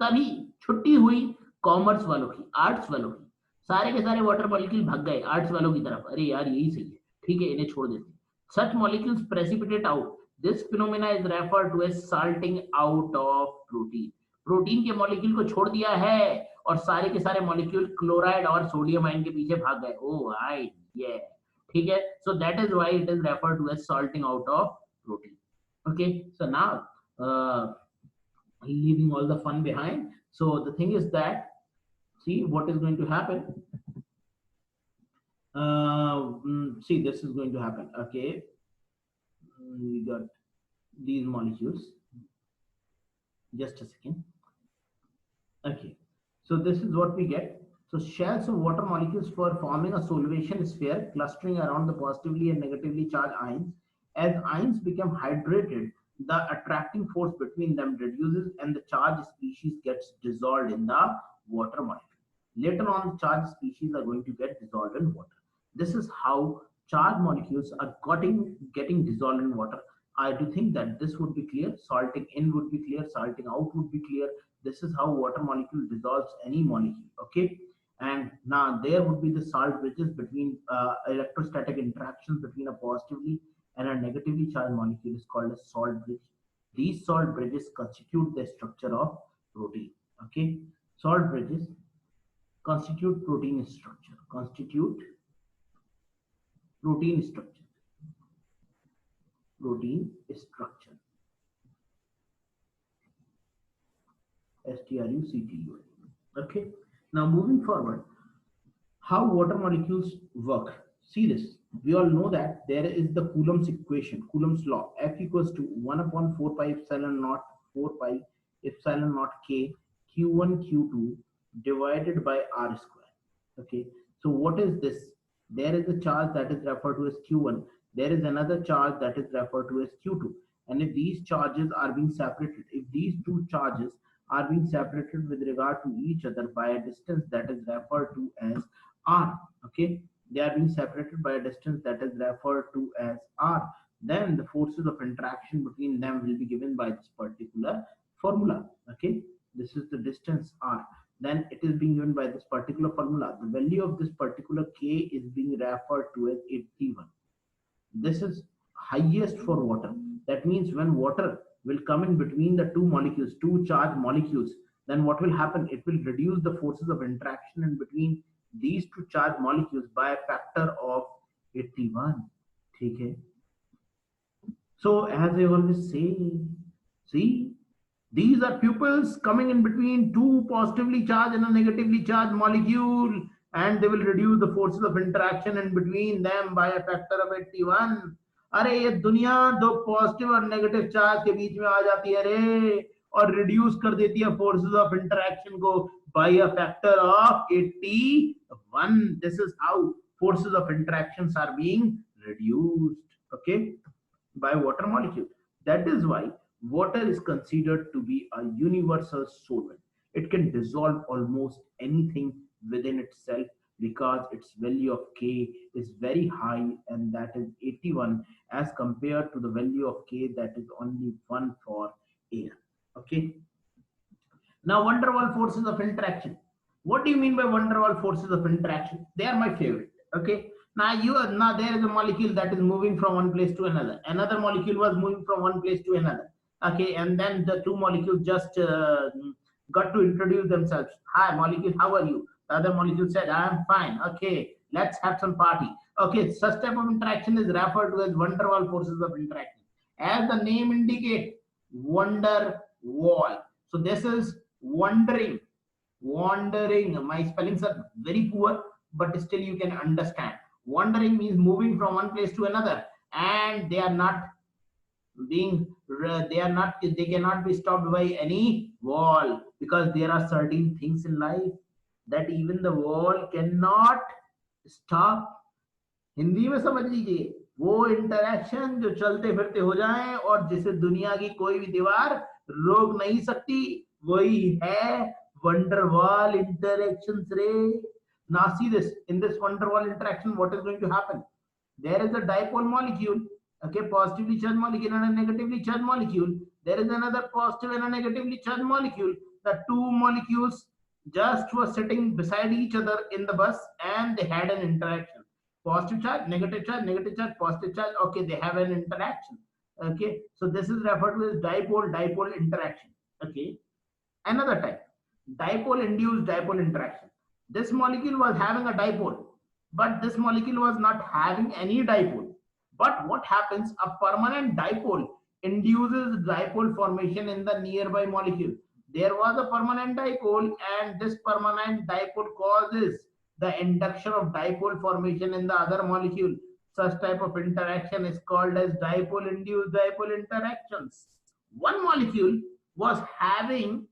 तभी छुट्टी हुई कॉमर्स वालों की, आर्ट्स वालों की, सारे के सारे वाटर मॉलिक्यूल भाग गए आर्ट्स वालों की तरफ. अरे यार यही सही है, ठीक है इन्हें छोड़ देते. Such molecules precipitate out. This phenomena is referred to as salting out of protein. Protein के मॉलिक्यूल को छोड़ दिया है और सारे के सारे मॉलिक्यूल क्लोराइड और सोडियम आयन के पीछे भाग गए. ओ राइट, ये ठीक है. So that is why it is referred to as salting out of protein. Okay, so now leaving all the fun behind, so the thing is that, see what is going to happen. See, this is going to happen. Okay, we got these molecules. Just a second. Okay, so this is what we get. So shells of water molecules for forming a solvation sphere clustering around the positively and negatively charged ions. As ions become hydrated, the attracting force between them reduces and the charged species gets dissolved in the water molecule. Later on, the charged species are going to get dissolved in water. This is how charged molecules are getting dissolved in water. I do think that this would be clear. Salting in would be clear. Salting out would be clear. This is how water molecule dissolves any molecule. Okay, and now there would be the salt bridges between electrostatic interactions between a positively and a negatively charged molecule is called a salt bridge. These salt bridges constitute the structure of protein. Okay, salt bridges constitute protein structure protein structure structure. Okay, now moving forward, how water molecules work. See this. We all know that there is the Coulomb's equation, Coulomb's law. F equals to 1 upon 4 pi epsilon naught 4 pi epsilon naught k q1 q2 divided by r square. Okay. So what is this? There is a charge that is referred to as q1. There is another charge that is referred to as q2. And if these charges are being separated, if these two charges are being separated with regard to each other by a distance that is referred to as r, okay, they are being separated by a distance that is referred to as r, then the forces of interaction between them will be given by this particular formula. Okay, this is the distance r, then it is being given by this particular formula. The value of this particular k is being referred to as 81. This is highest for water. That means when water will come in between the two molecules, two charged molecules, then what will happen? It will reduce the forces of interaction in between these two charged molecules by a factor of 81. Okay. So as I always say, see, these are pupils coming in between two positively charged and a negatively charged molecule, and they will reduce the forces of interaction in between them by a factor of 81. अरे ये दुनिया दो positive और negative charge के बीच में आ जाती है रे, और रिड्यूस कर देती है फोर्सेस ऑफ इंटरेक्शन को by a factor of 81. This is how forces of interactions are being reduced, okay, by water molecule. That is why water is considered to be a universal solvent. It can dissolve almost anything within itself because its value of K is very high, and that is 81 as compared to the value of K that is only 1 for air. Okay. Now, van der Waals forces of interaction. What do you mean by van der Waals forces of interaction? They are my favorite. Okay. Now there is a molecule that is moving from one place to another. Another molecule was moving from one place to another. Okay, and then the two molecules just got to introduce themselves. Hi, molecule, how are you? The other molecule said, I am fine. Okay, let's have some party. Okay, such type of interaction is referred to as van der Waals forces of interaction. As the name indicates, van der Waal. So this is wandering. My spellings are very poor, but still you can understand. Wandering means moving from one place to another, and they are not being they cannot be stopped by any wall, because there are certain things in life that even the wall cannot stop. Hindi में समझ लीजिए, वो interaction जो चलते फिरते हो जाए और जिसे दुनिया की कोई भी दीवार रोक नहीं सकती, वही है वंडरवाल इंटरेक्शन रे. Now see this, in this wonderwall interaction, what is going to happen? There is a dipole molecule, okay, positively charged molecule and a negatively charged molecule. There is another positive and a negatively charged molecule. The two molecules just were sitting beside each other in the bus, and they had an interaction. Positive charge, negative charge, negative charge, positive charge. Okay, they have an interaction. Okay, so this is referred to as dipole interaction. Okay, another type, dipole induced dipole interaction. This molecule was having a dipole, but this molecule was not having any dipole. But what happens? A permanent dipole induces dipole formation in the nearby molecule. There was a permanent dipole, and this permanent dipole causes the induction of dipole formation in the other molecule. Such type of interaction is called as dipole-induced dipole interactions. One molecule was having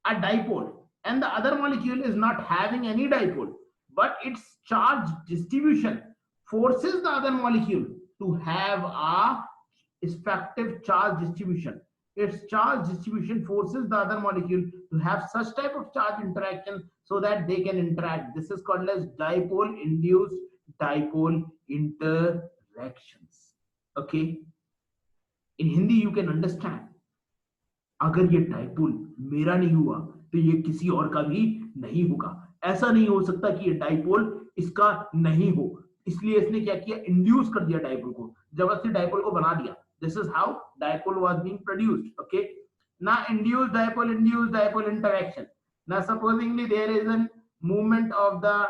a dipole and the other molecule is not having any dipole, but its charge distribution forces the other molecule to have a effective charge distribution. Its charge distribution forces the other molecule to have such type of charge interaction so that they can interact. This is called as dipole induced dipole interactions. Okay, in Hindi you can understand. अगर ये dipole मेरा नहीं हुआ तो ये किसी और का भी नहीं होगा. ऐसा नहीं हो सकता कि ये डाइपोल इसका नहीं हो, इसलिए इसने क्या किया, इंड्यूस कर दिया डाइपोल को, जबरदस्ती डाइपोल को बना दिया. This is how dipole was being produced. Okay, now induced dipole interaction. Now supposingly there is a movement of the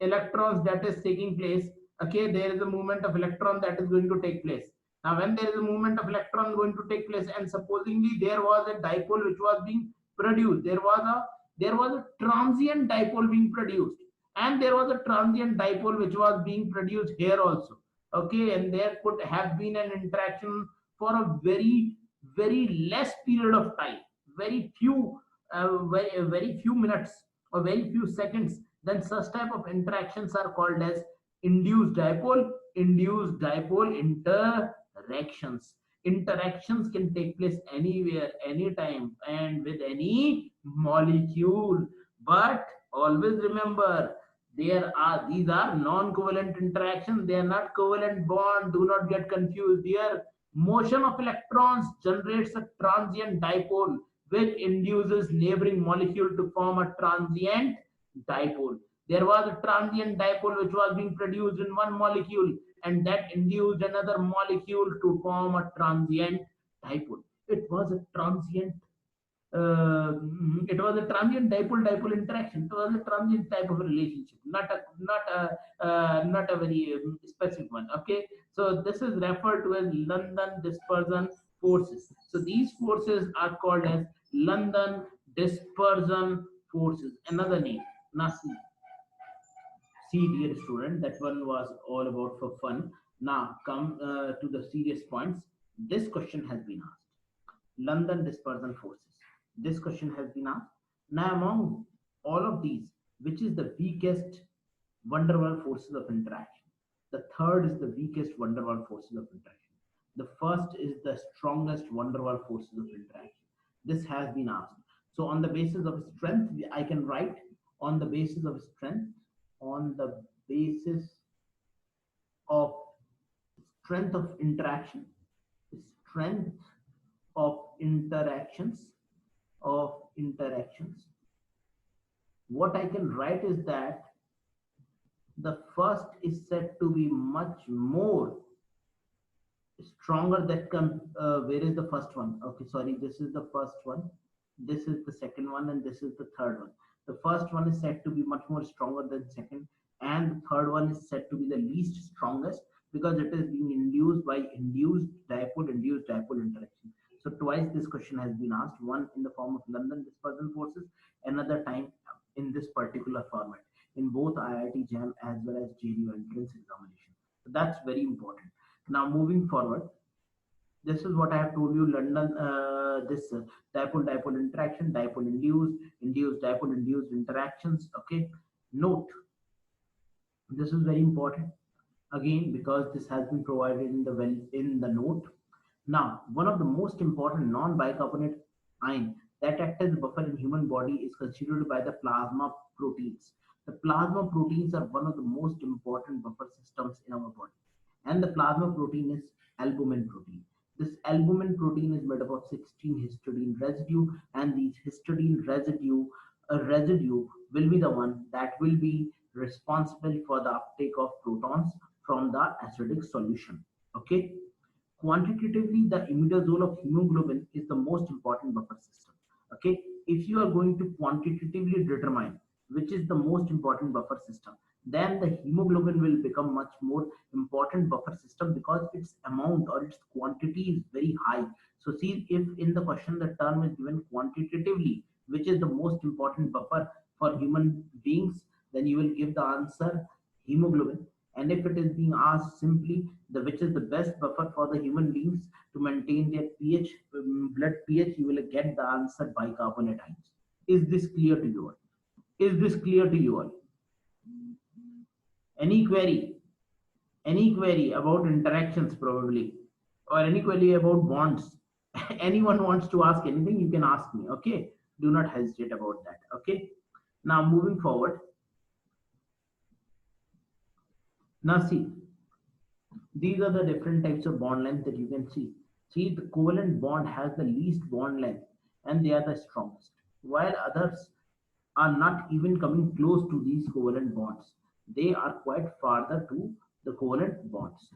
electrons that is taking place. Okay, there is a movement of electron that is going to take place. Now, when there is a movement of electron going to take place, and supposingly there was a dipole which was being produced, there was a transient dipole being produced, and there was a transient dipole which was being produced here also. Okay, and there could have been an interaction for a very less period of time, very few minutes or very few seconds. Then such type of interactions are called as induced dipole interactions. Interactions can take place anywhere, anytime, and with any molecule. But always remember, these are non-covalent interactions. They are not covalent bond. Do not get confused here. Motion of electrons generates a transient dipole, which induces neighboring molecule to form a transient dipole. There was a transient dipole which was being produced in one molecule, and that induced another molecule to form a transient dipole. It was a transient dipole interaction. It was a transient type of relationship, not a very specific one. Okay, so this is referred to as London dispersion forces. So these forces are called as London dispersion forces. Another name. Now see, dear student, that one was all about for fun. Now come to the serious points. This question has been asked. London dispersion forces. This question has been asked. Now among all of these, which is the weakest van der Waals forces of interaction? The third is the weakest van der Waals forces of interaction. The first is the strongest van der Waals forces of interaction. This has been asked. So on the basis of strength, I can write on the basis of strength, on the basis of strength of interaction, strength of interactions, what I can write is that the first is said to be much more stronger that where is the first one? Okay, sorry, this is the first one, this is the second one, and this is the third one. The first one is said to be much more stronger than second, and the third one is said to be the least strongest because it is being induced by induced dipole interaction. So twice this question has been asked, one in the form of London dispersion forces, another time in this particular format in both IIT JAM as well as JDU entrance examination. So that's very important. Now moving forward, this is what I have told you. London, this dipole interaction, dipole induced dipole induced interactions. Okay, note, this is very important again because this has been provided in the note. Now, one of the most important non-bicarbonate ion that act as a buffer in human body is constituted by the plasma proteins. The plasma proteins are one of the most important buffer systems in our body, and the plasma protein is albumin protein. This albumin protein is made up of 16 histidine residue, and these histidine residue will be the one that will be responsible for the uptake of protons from the acidic solution. Okay. Quantitatively, the imidazole of hemoglobin is the most important buffer system. Okay, if you are going to quantitatively determine which is the most important buffer system, then the hemoglobin will become much more important buffer system because its amount or its quantity is very high. So see, if in the question the term is given quantitatively, which is the most important buffer for human beings, then you will give the answer hemoglobin. And if it is being asked simply the which is the best buffer for the human beings to maintain their pH, blood pH, you will get the answer bicarbonate ions. Is this clear to you all? Is this clear to you all? Any query? Any query about interactions probably, or any query about bonds? Anyone wants to ask anything, you can ask me. Okay, do not hesitate about that. Okay, now moving forward. Now see, these are the different types of bond length that you can see. See, the covalent bond has the least bond length and they are the strongest, while others are not even coming close to these covalent bonds. They are quite farther to the covalent bonds.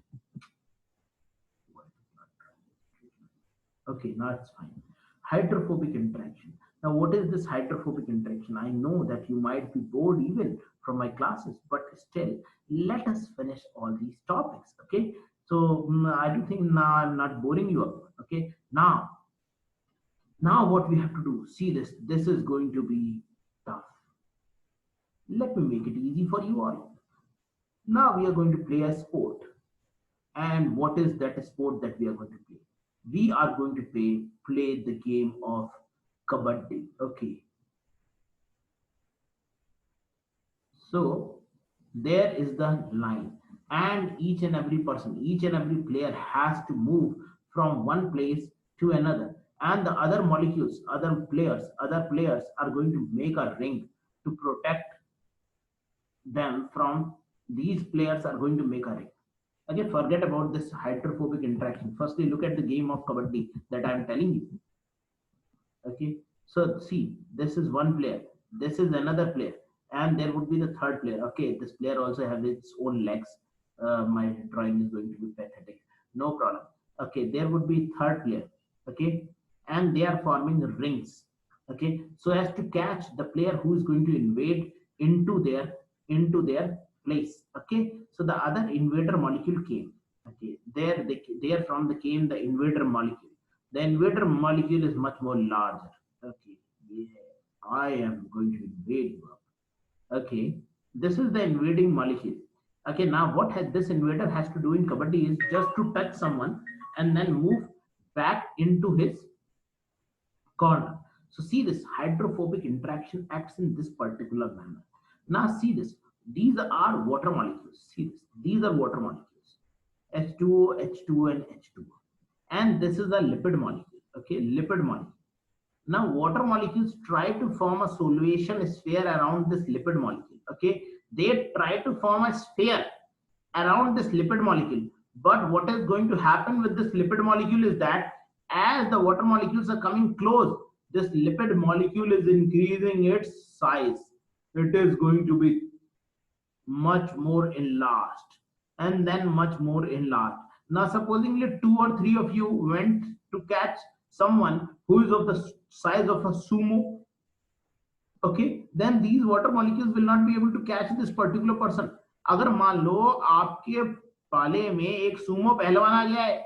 Okay, now it's fine. Hydrophobic interaction. Now, what is this hydrophobic interaction? I know that you might be bored even from my classes, but still, let us finish all these topics. Okay, so I do think now I'm not boring you up. Okay, now what we have to do? See this. This is going to be tough. Let me make it easy for you all. Now we are going to play a sport. And what is that sport that we are going to play? We are going to play the game of kabaddi. Okay. So there is the line, and each and every person, each and every player has to move from one place to another. And the other molecules, other players are going to make a ring to protect them from these players are going to make a ring. Again, forget about this hydrophobic interaction. Firstly, look at the game of kabaddi that I am telling you. Okay, so see, this is one player, this is another player, and there would be the third player. Okay, this player also has its own legs. My drawing is going to be pathetic. No problem. Okay, there would be third player. Okay, and they are forming rings. Okay, so as to catch the player who is going to invade into their place. Okay, so the other invader molecule came. Okay, there from the came the invader molecule. The invader molecule is much more larger. Okay, yeah, I am going to invade you up. Okay, this is the invading molecule. Okay, now what has this invader has to do in kabaddi is just to touch someone and then move back into his corner. So see this hydrophobic interaction acts in this particular manner. Now see this. These are water molecules. See this. These are water molecules. H2O, H2O, and H2O. And this is a lipid molecule. Okay, lipid molecule. Now water molecules try to form a solution sphere around this lipid molecule. Okay, they try to form a sphere around this lipid molecule. But what is going to happen with this lipid molecule is that as the water molecules are coming close, this lipid molecule is increasing its size. It is going to be much more enlarged and then much more enlarged. Now, supposingly two or three of you went to catch someone who is of the size of a sumo, okay, then these water molecules will not be able to catch this particular person. अगर मान लो आपके पाले में एक Sumo पहलवान आ गया है,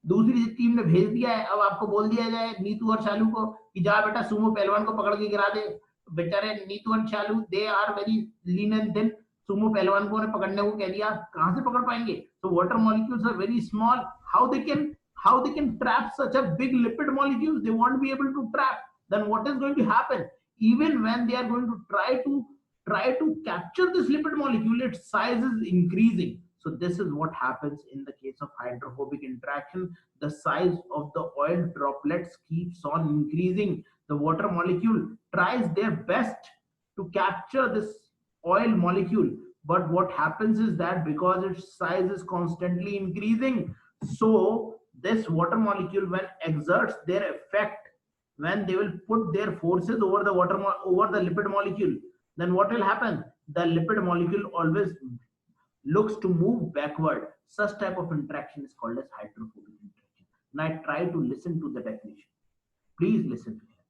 दूसरी टीम ने भेज दिया है, अब आपको बोल दिया जाए नीतू और शालू को कि जा बेटा सुमो पहलवान को पकड़ के गिरा दे. बेचारे नीतू और Shalu they are very lean and thin. Sumo पहलवान को ने पकड़ने को कह दिया, कहां से पकड़ पाएंगे? So water molecules are very small. How they can trap such a big lipid molecules? They won't be able to trap. Then what is going to happen? Even when they are going to try to capture this lipid molecule, its size is increasing. So this is what happens in the case of hydrophobic interaction. The size of the oil droplets keeps on increasing. The water molecule tries their best to capture this oil molecule, but what happens is that because its size is constantly increasing, so this water molecule when exerts their effect, when they will put their forces over the over the lipid molecule, then what will happen? The lipid molecule always looks to move backward. Such type of interaction is called as hydrophobic interaction. Now I try to listen to the definition. Please listen to it.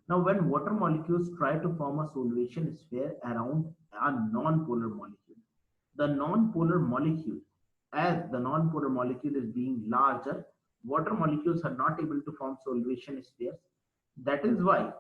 Now when water molecules try to form a solution sphere around a non-polar molecule, the non-polar molecule, as the non-polar molecule is being larger, water molecules are not able to form solution spheres. That is why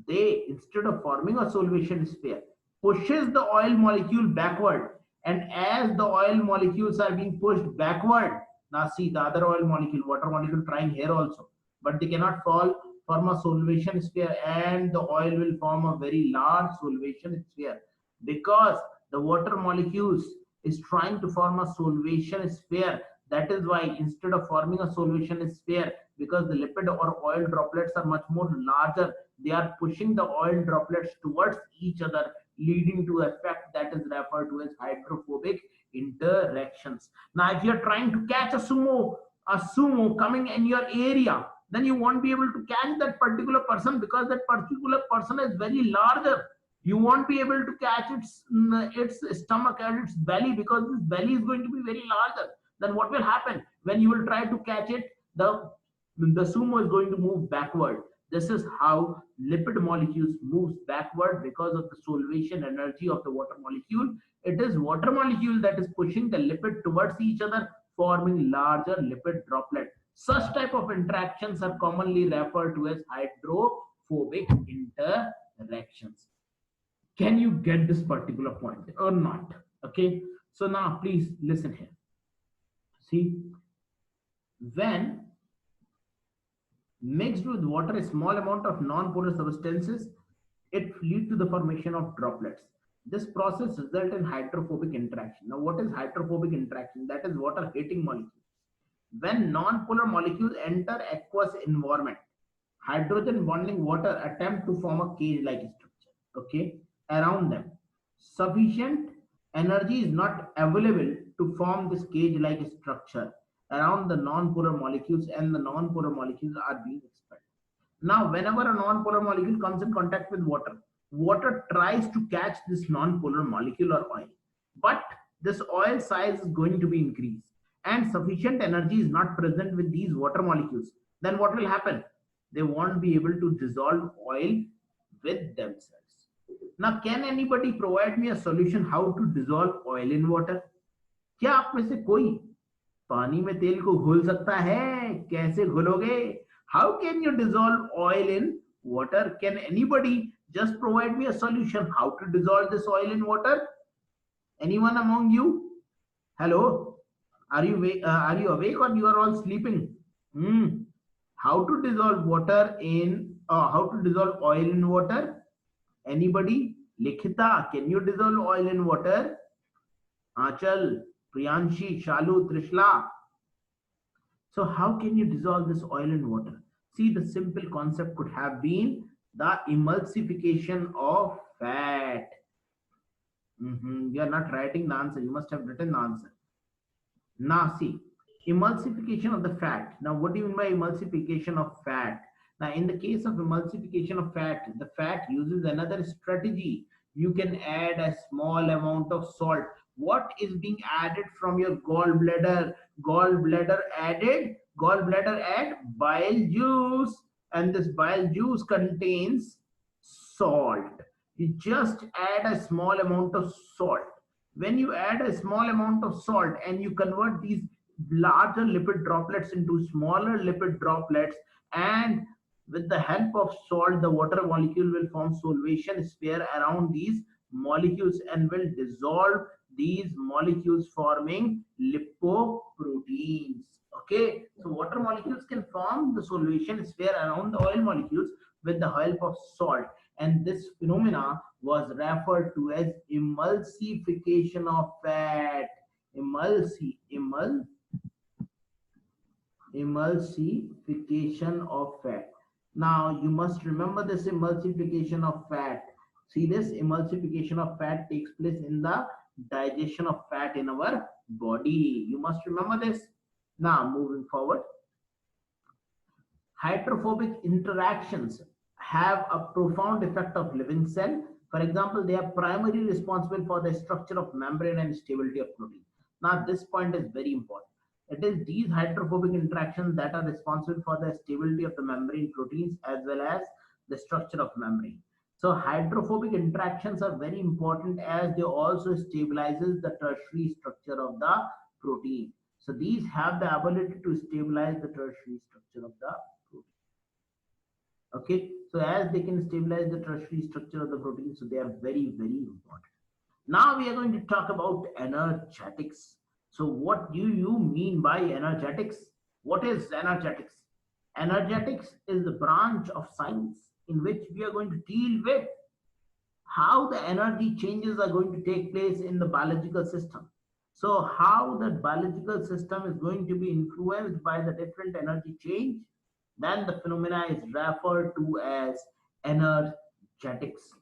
they, instead of forming a solution sphere, pushes the oil molecule backward, and as the oil molecules are being pushed backward, now see the other oil molecule, water molecule trying here also, but they cannot form a solvation sphere, and the oil will form a very large solvation sphere because the water molecules is trying to form a solvation sphere. That is why instead of forming a solvation sphere, because the lipid or oil droplets are much more larger, they are pushing the oil droplets towards each other, leading to effect that is referred to as hydrophobic interactions. Now if you're trying to catch a sumo coming in your area, then you won't be able to catch that particular person because that particular person is very larger. You won't be able to catch its stomach and its belly because this belly is going to be very larger. Then what will happen when you will try to catch it? The sumo is going to move backward. This is how lipid molecules moves backward because of the solvation energy of the water molecule. It is water molecule that is pushing the lipid towards each other, forming larger lipid droplet. Such type of interactions are commonly referred to as hydrophobic interactions. Can you get this particular point or not? Okay, so now please listen here. See, when mixed with water a small amount of non-polar substances, it leads to the formation of droplets. This process results in hydrophobic interaction. Now what is hydrophobic interaction? That is water hating molecules. When non-polar molecules enter aqueous environment, hydrogen bonding water attempt to form a cage-like structure, okay, around them. Sufficient energy is not available to form this cage-like structure around the non-polar molecules, and the non-polar molecules are being expelled. Now, whenever a non-polar molecule comes in contact with water, water tries to catch this non-polar molecule or oil, but this oil size is going to be increased and sufficient energy is not present with these water molecules. Then what will happen? They won't be able to dissolve oil with themselves. Now, can anybody provide me a solution how to dissolve oil in water? क्या आप में से कोई पानी में तेल को घोल सकता है? कैसे घोलोगे? How can you dissolve oil in water? Can anybody just provide me a solution how to dissolve this oil in water? Anyone among you? Hello, are you awake or you are all sleeping? Hmm. How to dissolve water in how to dissolve oil in water? Anybody? Likhita, can you dissolve oil in water? Achal, Priyanshi, Shalu, Trishla. So how can you dissolve this oil in water? See, the simple concept could have been the emulsification of fat. You are not writing the answer. You must have written the answer. Now see, emulsification of the fat. Now what do you mean by emulsification of fat? Now in the case of emulsification of fat, the fat uses another strategy. You can add a small amount of salt. What is being added from your gallbladder? Gallbladder add bile juice, and this bile juice contains salt. You just add a small amount of salt. When you add a small amount of salt and you convert these larger lipid droplets into smaller lipid droplets, and with the help of salt the water molecule will form solvation sphere around these molecules and will dissolve these molecules forming lipoproteins. Okay, so water molecules can form the solution sphere around the oil molecules with the help of salt, and this phenomena was referred to as emulsification of fat. Emulsification of fat. Now you must remember this emulsification of fat. See, this emulsification of fat takes place in the digestion of fat in our body. You must remember this. Now moving forward, hydrophobic interactions have a profound effect of living cell. For example, they are primarily responsible for the structure of membrane and stability of protein. Now this point is very important. It is these hydrophobic interactions that are responsible for the stability of the membrane proteins as well as the structure of membrane. So hydrophobic interactions are very important as they also stabilizes the tertiary structure of the protein. So these have the ability to stabilize the tertiary structure of the protein. Okay, so as they can stabilize the tertiary structure of the protein, so they are very, very important. Now we are going to talk about energetics. So what do you mean by energetics? What is energetics? Energetics is the branch of science in which we are going to deal with how the energy changes are going to take place in the biological system. So how the biological system is going to be influenced by the different energy change, then the phenomena is referred to as energetics.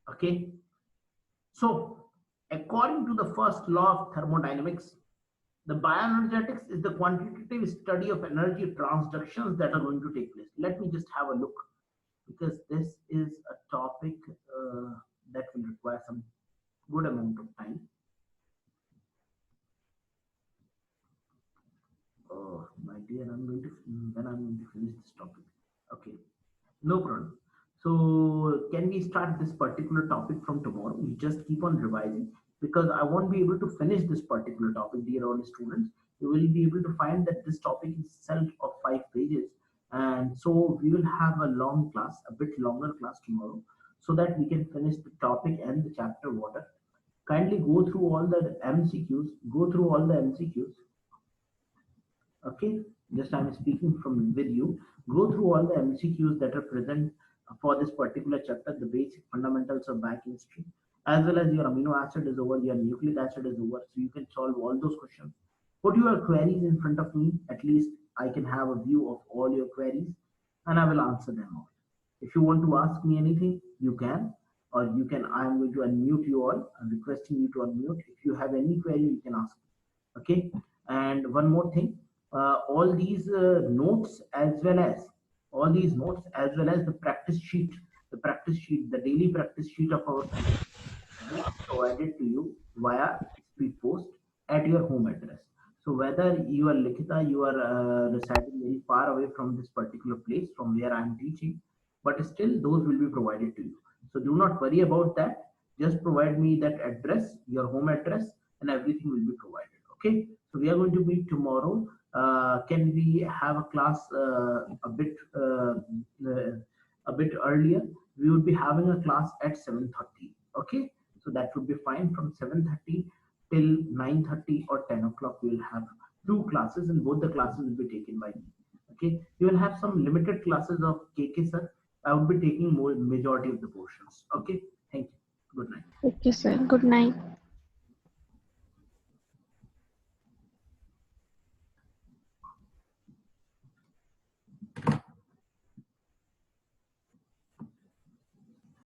Okay, so according to the first law of thermodynamics, the bioenergetics is the quantitative study of energy transductions that are going to take place. Let me just have a look, because this is a topic that will require some good amount of time. Oh, my dear, I'm going to finish this topic. Okay, no problem. So, can we start this particular topic from tomorrow? You just keep on revising, because I won't be able to finish this particular topic, dear all students. You will be able to find that this topic is itself of 5 pages, and so we will have a long class, a bit longer class tomorrow, so that we can finish the topic and the chapter water. Kindly go through all the MCQs. Go through all the MCQs. Okay, just I'm speaking from with you. Go through all the MCQs that are present for this particular chapter, the basic fundamentals of biochemistry, as well as your amino acid is over, your nucleic acid is over, so you can solve all those questions. Put your queries in front of me, at least I can have a view of all your queries, and I will answer them all. If you want to ask me anything, you can, or you can, I am going to unmute you all. I'm requesting you to unmute. If you have any query, you can ask. Okay, and one more thing, all these notes as well as the practice sheet, the daily practice sheet of our course will be provided to you via speed post at your home address. So whether you are Likita, you are residing very far away from this particular place from where I am teaching, but still those will be provided to you. So do not worry about that. Just provide me that address, your home address, and everything will be provided. Okay. So we are going to meet tomorrow. Can we have a class a bit earlier? We would be having a class at 7:30. Okay, so that would be fine. From 7:30 till 9:30 or 10 o'clock, we will have two classes, and both the classes will be taken by me. Okay, you will have some limited classes of KK sir. I would be taking more majority of the portions. Okay, thank you. Good night. Okay, sir. Good night.